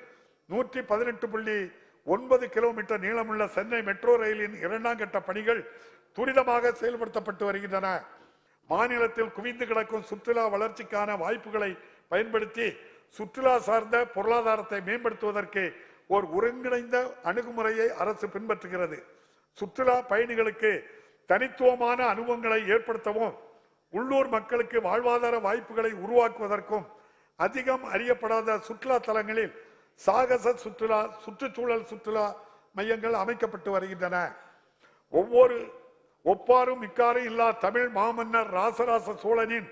118.9 கிலோமீட்டர் நீளமுள்ள சென்னை மெட்ரோ ரயிலின் 2ஆம் கட்ட பணிகள் துரிதமாக செயல்படுத்தப்பட்டு வருகின்றன. மாநிலத்தில் குவிந்து கிடக்கும் சுற்றுலா வளர்ச்சிக்கான வாய்ப்புகளை பயன்படுத்தி சுற்றுலா சார்ந்த பொருளாதாரத்தை மேம்படுத்துவதற்கு ஒரு ஒருங்கிணைந்த அணுகுமுறையை அரசு பின்பற்றுகிறது. சுற்றுலா பயணிகளுக்கு தனித்துவமான அனுபவங்களை ஏற்படுத்தவும் உள்ளூர் மக்களுக்கு வாழ்வாதார வாய்ப்புகளை உருவாக்குவதற்கும் அதிகம் அறியப்படாத சுற்றுலா தலங்களில் சாகச சுற்றுலா சுற்றுச்சூழல் சுற்றுலா மையங்கள் அமைக்கப்பட்டு வருகின்றன. ஒப்பாரும் மிக்காரும் இல்லா தமிழ் மாமன்னர் ராசராச சோழனின்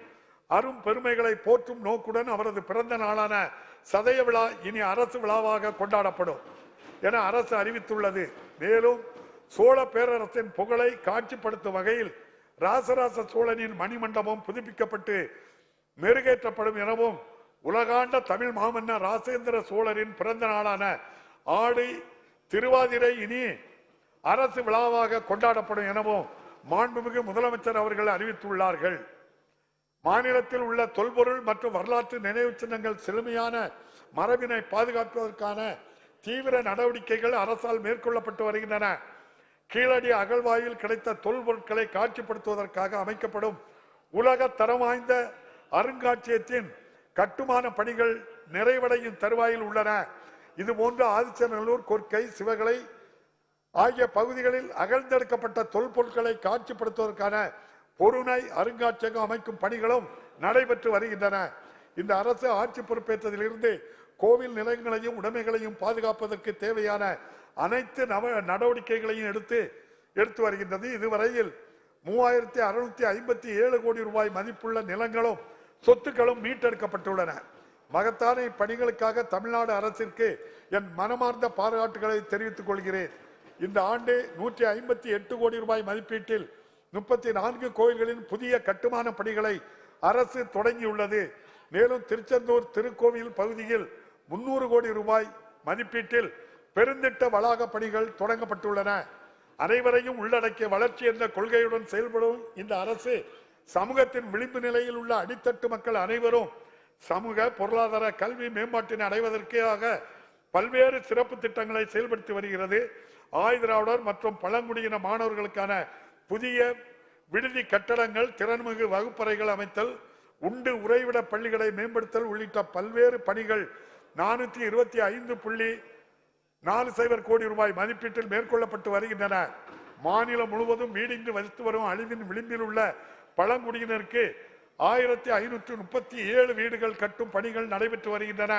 அரும் பெருமைகளை போற்றும் நோக்குடன் அவரது பிறந்த நாளான சதய விழா இனி அரசு விழாவாக கொண்டாடப்படும் என அரசு அறிவித்துள்ளது. மேலும் சோழ பேரரசின் புகழை காட்சிப்படுத்தும் வகையில் ராசராச சோழனின் மணிமண்டபம் புதுப்பிக்கப்பட்டு மெருகேற்றப்படும் எனவும் உலகாண்ட தமிழ் மாமன்னர் ராசேந்திர சோழரின் பிறந்த நாளான ஆடி திருவாதிரை இனி அரசு விழாவாக கொண்டாடப்படும் எனவும் மாண்புமிகு முதலமைச்சர் அவர்கள் அறிவித்துள்ளார்கள். மாநிலத்தில் உள்ள தொல்பொருள் மற்றும் வரலாற்று நினைவு சின்னங்கள் செழுமையான மரபினை பாதுகாப்பதற்கான தீவிர நடவடிக்கைகள் அரசால் மேற்கொள்ளப்பட்டு வருகின்றன. கீழடி அகழ்வாயில் கிடைத்த தொல்பொருட்களை காட்சிப்படுத்துவதற்காக அமைக்கப்படும் உலக தரம் வாய்ந்த அருங்காட்சியகத்தின் கட்டுமான பணிகள் நிறைவடையும் தருவாயில் உள்ளன. இதுபோன்று ஆதிச்சநல்லூர், கொற்கை, சிவகலை ஆகிய பகுதிகளில் அகழ்ந்தெடுக்கப்பட்ட தொல்பொருட்களை காட்சிப்படுத்துவதற்கான பொருணை அருங்காட்சியகம் அமைக்கும் பணிகளும் நடைபெற்று வருகின்றன. இந்த அரசு ஆட்சி பொறுப்பேற்றதிலிருந்து கோவில் நிலையங்களையும் உடைமைகளையும் பாதுகாப்பதற்கு தேவையான அனைத்து நடவடிக்கைகளையும் எடுத்து வருகின்றது. இதுவரையில் 3657 கோடி ரூபாய் மதிப்புள்ள நிலங்களும் சொத்துக்களும் மீட்டெடுக்கப்பட்டுள்ளன. மகத்தான இப்பணிகளுக்காக தமிழ்நாடு அரசிற்கு என் மனமார்ந்த பாராட்டுகளை தெரிவித்துக் கொள்கிறேன். இந்த ஆண்டு 158 கோடி ரூபாய் மதிப்பீட்டில் 34 கோயில்களின் புதிய கட்டுமான பணிகளை அரசு தொடங்கியுள்ளது. மேலும் திருச்செந்தூர் திருக்கோவில் பகுதியில் 300 கோடி ரூபாய் மதிப்பீட்டில் பெருந்திட்ட வளாக பணிகள் தொடங்கப்பட்டுள்ளன. அனைவரையும் உள்ளடக்கிய வளர்ச்சி என்ற கொள்கையுடன் செயல்படும் இந்த அரசு சமூகத்தின் விளிம்பு நிலையில் உள்ள அடித்தட்டு மக்கள் அனைவரும் சமூக பொருளாதார கல்வி மேம்பாட்டினை அடைவதற்காக பல்வேறு சிறப்பு திட்டங்களை செயல்படுத்தி வருகிறது. ஆயுதிராவிடர் மற்றும் பழங்குடியின மாணவர்களுக்கான புதிய விடுதி கட்டடங்கள், திறன்மிகு வகுப்பறைகள் அமைத்தல், உண்டு உறைவிட பள்ளிகளை மேம்படுத்தல் உள்ளிட்ட பல்வேறு பணிகள் 425.40 கோடி ரூபாய் மதிப்பீட்டில் மேற்கொள்ளப்பட்டு வருகின்றன. மாநிலம் முழுவதும் வீடின்றி வசித்து வரும் அழிவின் விளிம்பில் உள்ள பழங்குடியினருக்கு 1537 வீடுகள் கட்டும் பணிகள் நடைபெற்று வருகின்றன.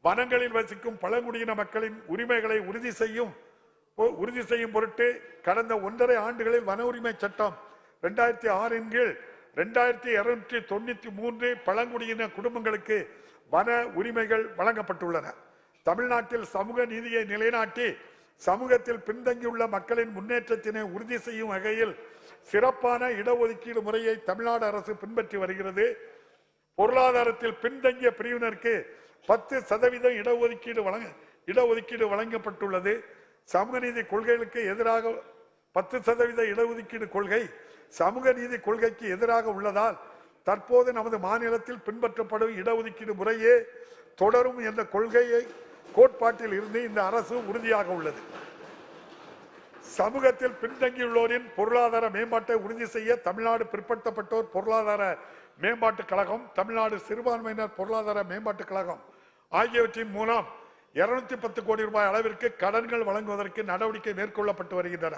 வனங்களில் வசிக்கும் பழங்குடியின மக்களின் உரிமைகளை உறுதி செய்யும் பொருட்டு கடந்த 1.5 ஆண்டுகளில் வன உரிமை சட்டம் 2006 கீழ் 2293 பழங்குடியின குடும்பங்களுக்கு வன உரிமைகள் வழங்கப்பட்டுள்ளன. தமிழ்நாட்டில் சமூக நீதியை நிலைநாட்டி சமூகத்தில் பின்தங்கியுள்ள மக்களின் முன்னேற்றத்தினை உறுதி செய்யும் வகையில் சிறப்பான இடஒதுக்கீடு முறையை தமிழ்நாடு அரசு பின்பற்றி வருகிறது. பொருளாதாரத்தில் பின்தங்கிய பிரிவினருக்கு 10% இடஒதுக்கீடு வழங்கப்பட்டுள்ளது. சமூக நீதி கொள்கைகளுக்கு எதிராக 10% இடஒதுக்கீடு கொள்கை சமூக நீதி கொள்கைக்கு எதிராக உள்ளதால் தற்போது நமது மாநிலத்தில் பின்பற்றப்படும் இடஒதுக்கீடு முறையே தொடரும் என்ற கொள்கையை கோட்பாட்டில் இருந்து இந்த அரசு உறுதியாக உள்ளது. சமூகத்தில் பின்தங்கியுள்ளோரின் பொருளாதார மேம்பாட்டை உறுதி செய்ய தமிழ்நாடு பிற்படுத்தப்பட்டோர் பொருளாதார மேம்பாட்டுக் கழகம், தமிழ்நாடு சிறுபான்மையினர் பொருளாதார மேம்பாட்டுக் கழகம் ஆகியவற்றின் மூலம் 210 கோடி ரூபாய் அளவிற்கு கடன்கள் வழங்குவதற்கு நடவடிக்கை மேற்கொள்ளப்பட்டு வருகின்றன.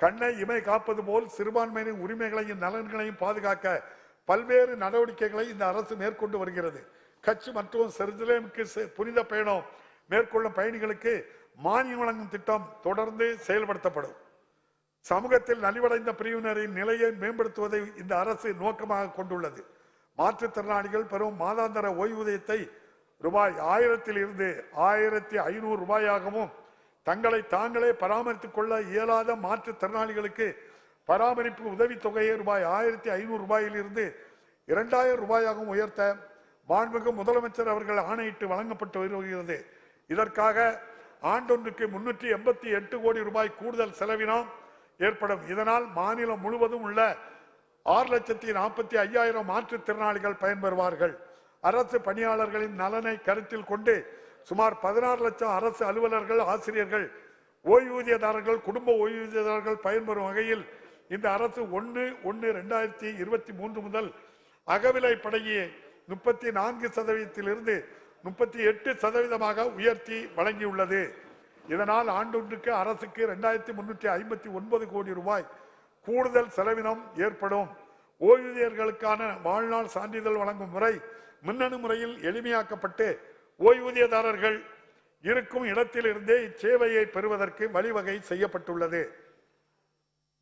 கண்ணை இமை காப்பது போல் சிறுபான்மையினர் உரிமைகளையும் நலன்களையும் பாதுகாக்க பல்வேறு நடவடிக்கைகளை இந்த அரசு மேற்கொண்டு வருகிறது. கட்சி மற்றும் செருசலேமுக்கு புனித பயணம் மேற்கொள்ளும் பயணிகளுக்கு மானியம் வழங்கும் திட்டம் தொடர்ந்து செயல்படுத்தப்படும். சமூகத்தில் நலிவடைந்த பிரிவினரின் நிலையை மேம்படுத்துவதை இந்த அரசு நோக்கமாக கொண்டுள்ளது. மாற்றுத்திறனாளிகள் பெறும் மாதாந்திர ஓய்வூதியத்தை ரூபாய் 1000 இருந்து 1500 ரூபாயாகவும், தங்களை தாங்களே பராமரித்துக் கொள்ள இயலாத மாற்றுத்திறனாளிகளுக்கு பராமரிப்பு உதவித்தொகையை ரூபாய் 1500 ரூபாயிலிருந்து 2000 ரூபாயாகவும் உயர்த்த மாண்புமிகு முதலமைச்சர் அவர்கள் ஆணையிட்டு வழங்கப்பட்டு வருகிறது. இதற்காக ஆண்டொன்றுக்கு 388 கோடி ரூபாய் கூடுதல் செலவினம் ஏற்படும். இதனால் மாநிலம் முழுவதும் உள்ள 6,45,000 மாற்றுத்திறனாளிகள் பயன்பெறுவார்கள். அரசு பணியாளர்களின் நலனை கருத்தில் கொண்டு சுமார் 16 லட்சம் அரசு அலுவலர்கள், ஆசிரியர்கள், ஓய்வூதியதாரர்கள், குடும்ப ஓய்வூதியதாரர்கள் பயன்பெறும் வகையில் இந்த அரசு 1/1/2023 முதல் அகவிலைப்படையை 34% 38% உயர்த்தி வழங்கியுள்ளது. இதனால் ஆண்டொன்றுக்கு அரசுக்கு 2359 கோடி ரூபாய் கூடுதல் செலவினம் ஏற்படும். ஓய்வூதியர்களுக்கான வாழ்நாள் சான்றிதழ் வழங்கும் முறை மின்னணு முறையில் எளிமையாக்கப்பட்டு ஓய்வூதியதாரர்கள் இருக்கும் இடத்திலிருந்தே இச்சேவையை பெறுவதற்கு வழிவகை செய்யப்பட்டுள்ளது.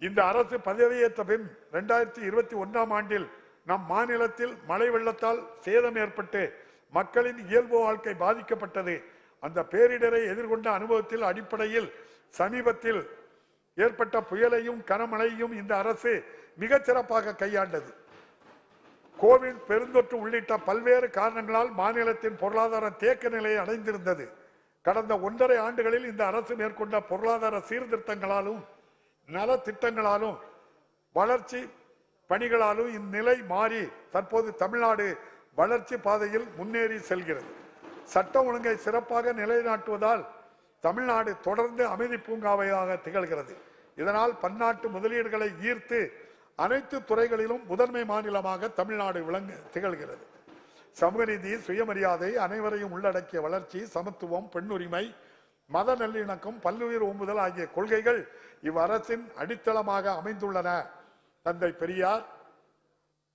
இந்த அரசு பதவியேற்ற பின் 2021 ஆண்டில் நம் மாநிலத்தில் மழை வெள்ளத்தால் சேதம் ஏற்பட்டு மக்களின் இயல்பு வாழ்க்கை பாதிக்கப்பட்டது. அந்த பேரிடரை எதிர்கொண்ட அனுபவத்தில் அடிப்படையில் சமீபத்தில் ஏற்பட்ட புயலையும் கனமழையையும் இந்த அரசு மிகச் சிறப்பாக கையாண்டது. கோவிட் பெருந்தொற்று உள்ளிட்ட பல்வேறு காரணங்களால் மாநிலத்தின் பொருளாதார தேக்க நிலையை அடைந்திருந்தது. கடந்த 1.5 ஆண்டுகளில் இந்த அரசு மேற்கொண்ட பொருளாதார சீர்திருத்தங்களாலும் நலத்திட்டங்களாலும் வளர்ச்சி பணிகளாலும் இந்நிலை மாறி தற்போது தமிழ்நாடு வளர்ச்சி பாதையில் முன்னேறி செல்கிறது. சட்டம் ஒழுங்கை சிறப்பாக நிலைநாட்டுவதால் தமிழ்நாடு தொடர்ந்து அமைதி பூங்காவையாக திகழ்கிறது. இதனால் பன்னாட்டு முதலீடுகளை ஈர்த்து அனைத்து துறைகளிலும் முதன்மை மாநிலமாக தமிழ்நாடு திகழ்கிறது. சமூக நீதி, சுயமரியாதை, அனைவரையும் உள்ளடக்கிய வளர்ச்சி, சமத்துவம், பெண்ணுரிமை, மத நல்லிணக்கம், பல்லுயிர் ஓம்புதல் ஆகிய கொள்கைகள் இவ்வரசின் அடித்தளமாக அமைந்துள்ளன. தந்தை பெரியார்,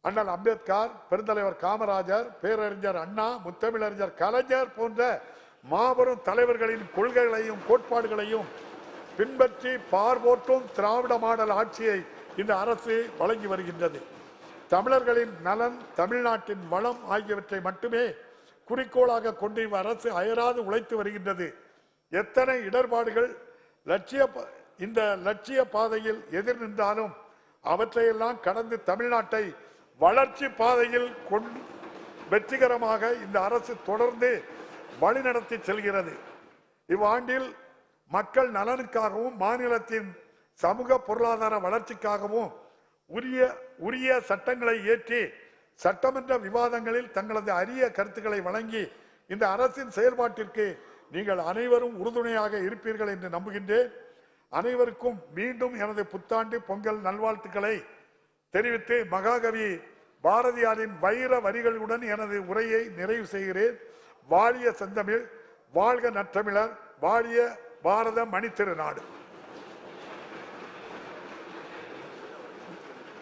அண்ணல் அம்பேத்கர், பெருந்தலைவர் காமராஜர், பேரறிஞர் அண்ணா, முத்தமிழறிஞர் கலைஞர் போன்ற மாபெரும் தலைவர்களின் கொள்கைகளையும் கோட்பாடுகளையும் பின்பற்றி பார்போற்றும் திராவிட மாடல் ஆட்சியை இந்த அரசு வழங்கி வருகின்றது. தமிழர்களின் நலன், தமிழ்நாட்டின் வளம் ஆகியவற்றை மட்டுமே குறிக்கோளாக கொண்டு இவ்வரசு அயராது உழைத்து வருகின்றது. எத்தனை இடர்பாடுகள் இந்த லட்சிய பாதையில் எதிர் நின்றாலும் அவற்றையெல்லாம் கடந்து தமிழ்நாட்டை வளர்ச்சி பாதையில் வெற்றிகரமாக இந்த அரசு தொடர்ந்து வழிநடத்தி செல்கிறது. இவ்வாண்டில் மக்கள் நலனுக்காகவும் மாநிலத்தின் சமூக பொருளாதார வளர்ச்சிக்காகவும் உரிய சட்டங்களை இயற்றி சட்டமன்ற விவாதங்களில் தங்களது அரிய கருத்துக்களை வழங்கி இந்த அரசின் செயல்பாட்டிற்கு நீங்கள் அனைவரும் உறுதுணையாக இருப்பீர்கள் என்று நம்புகின்றேன். அனைவருக்கும் மீண்டும் எனது புத்தாண்டு பொங்கல் நல்வாழ்த்துக்களை தெரிவித்து மகாகவி பாரதியாரின் வைர வரிகளுடன் எனது உரையை நிறைவு செய்கிறேன். வாழிய செந்தமிழ், வாழ்க நற்றமிழர், வாழிய பாரத மணித்திருநாடு.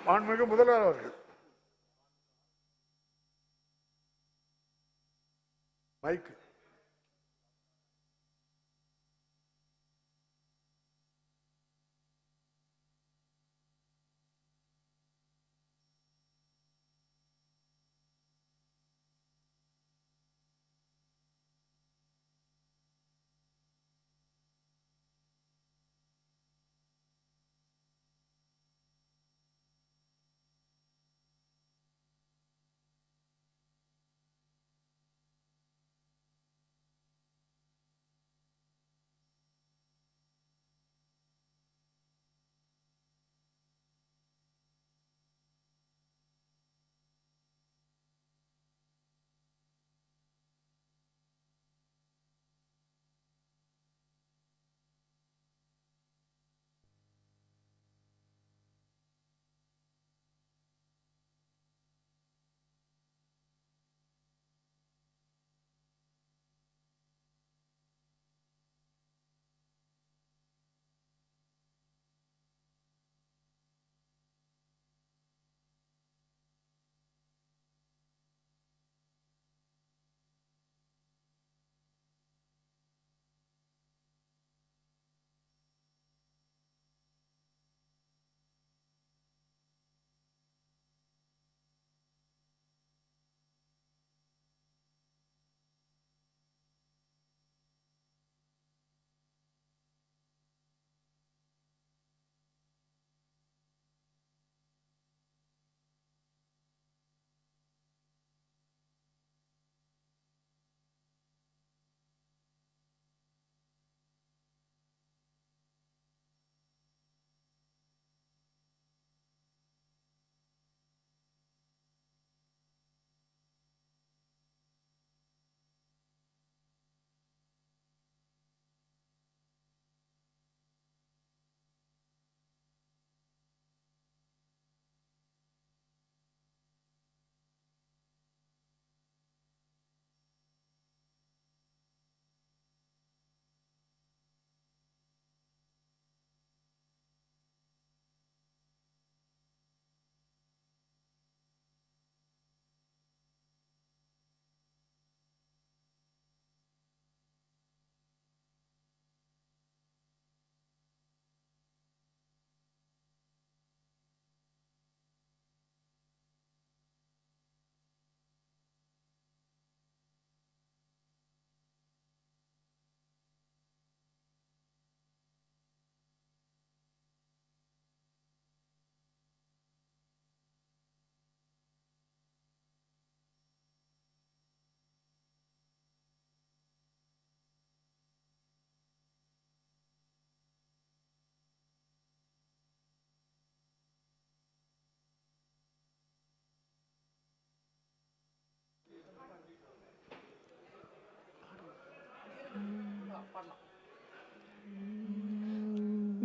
மாண்புமிகு முதல்வர் அவர்கள் மைக்கு.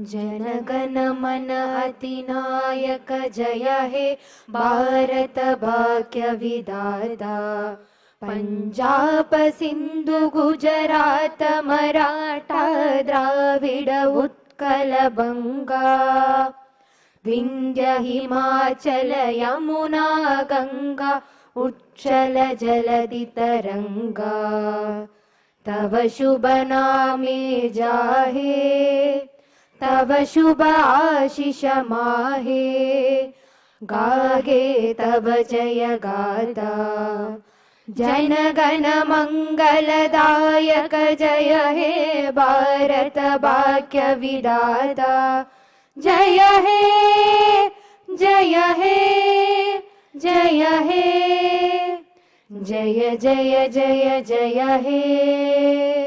जनगण मन अधिनायक जय हे भारत भाग्य विधाता पंजाब सिंधु गुजरात मराठा द्राविड उत्कल बंगा विंध्य हिमाचल यमुना गंगा उच्चल जलधि तरंगा तव शुभ नामे जाहे तव शुभ आशीष माहे गाहे तव जय गाथा जन गण मंगलदायक जय हे भारत भाग्य विधाता जय हे जय हे जय हे जय जय जय जय हे।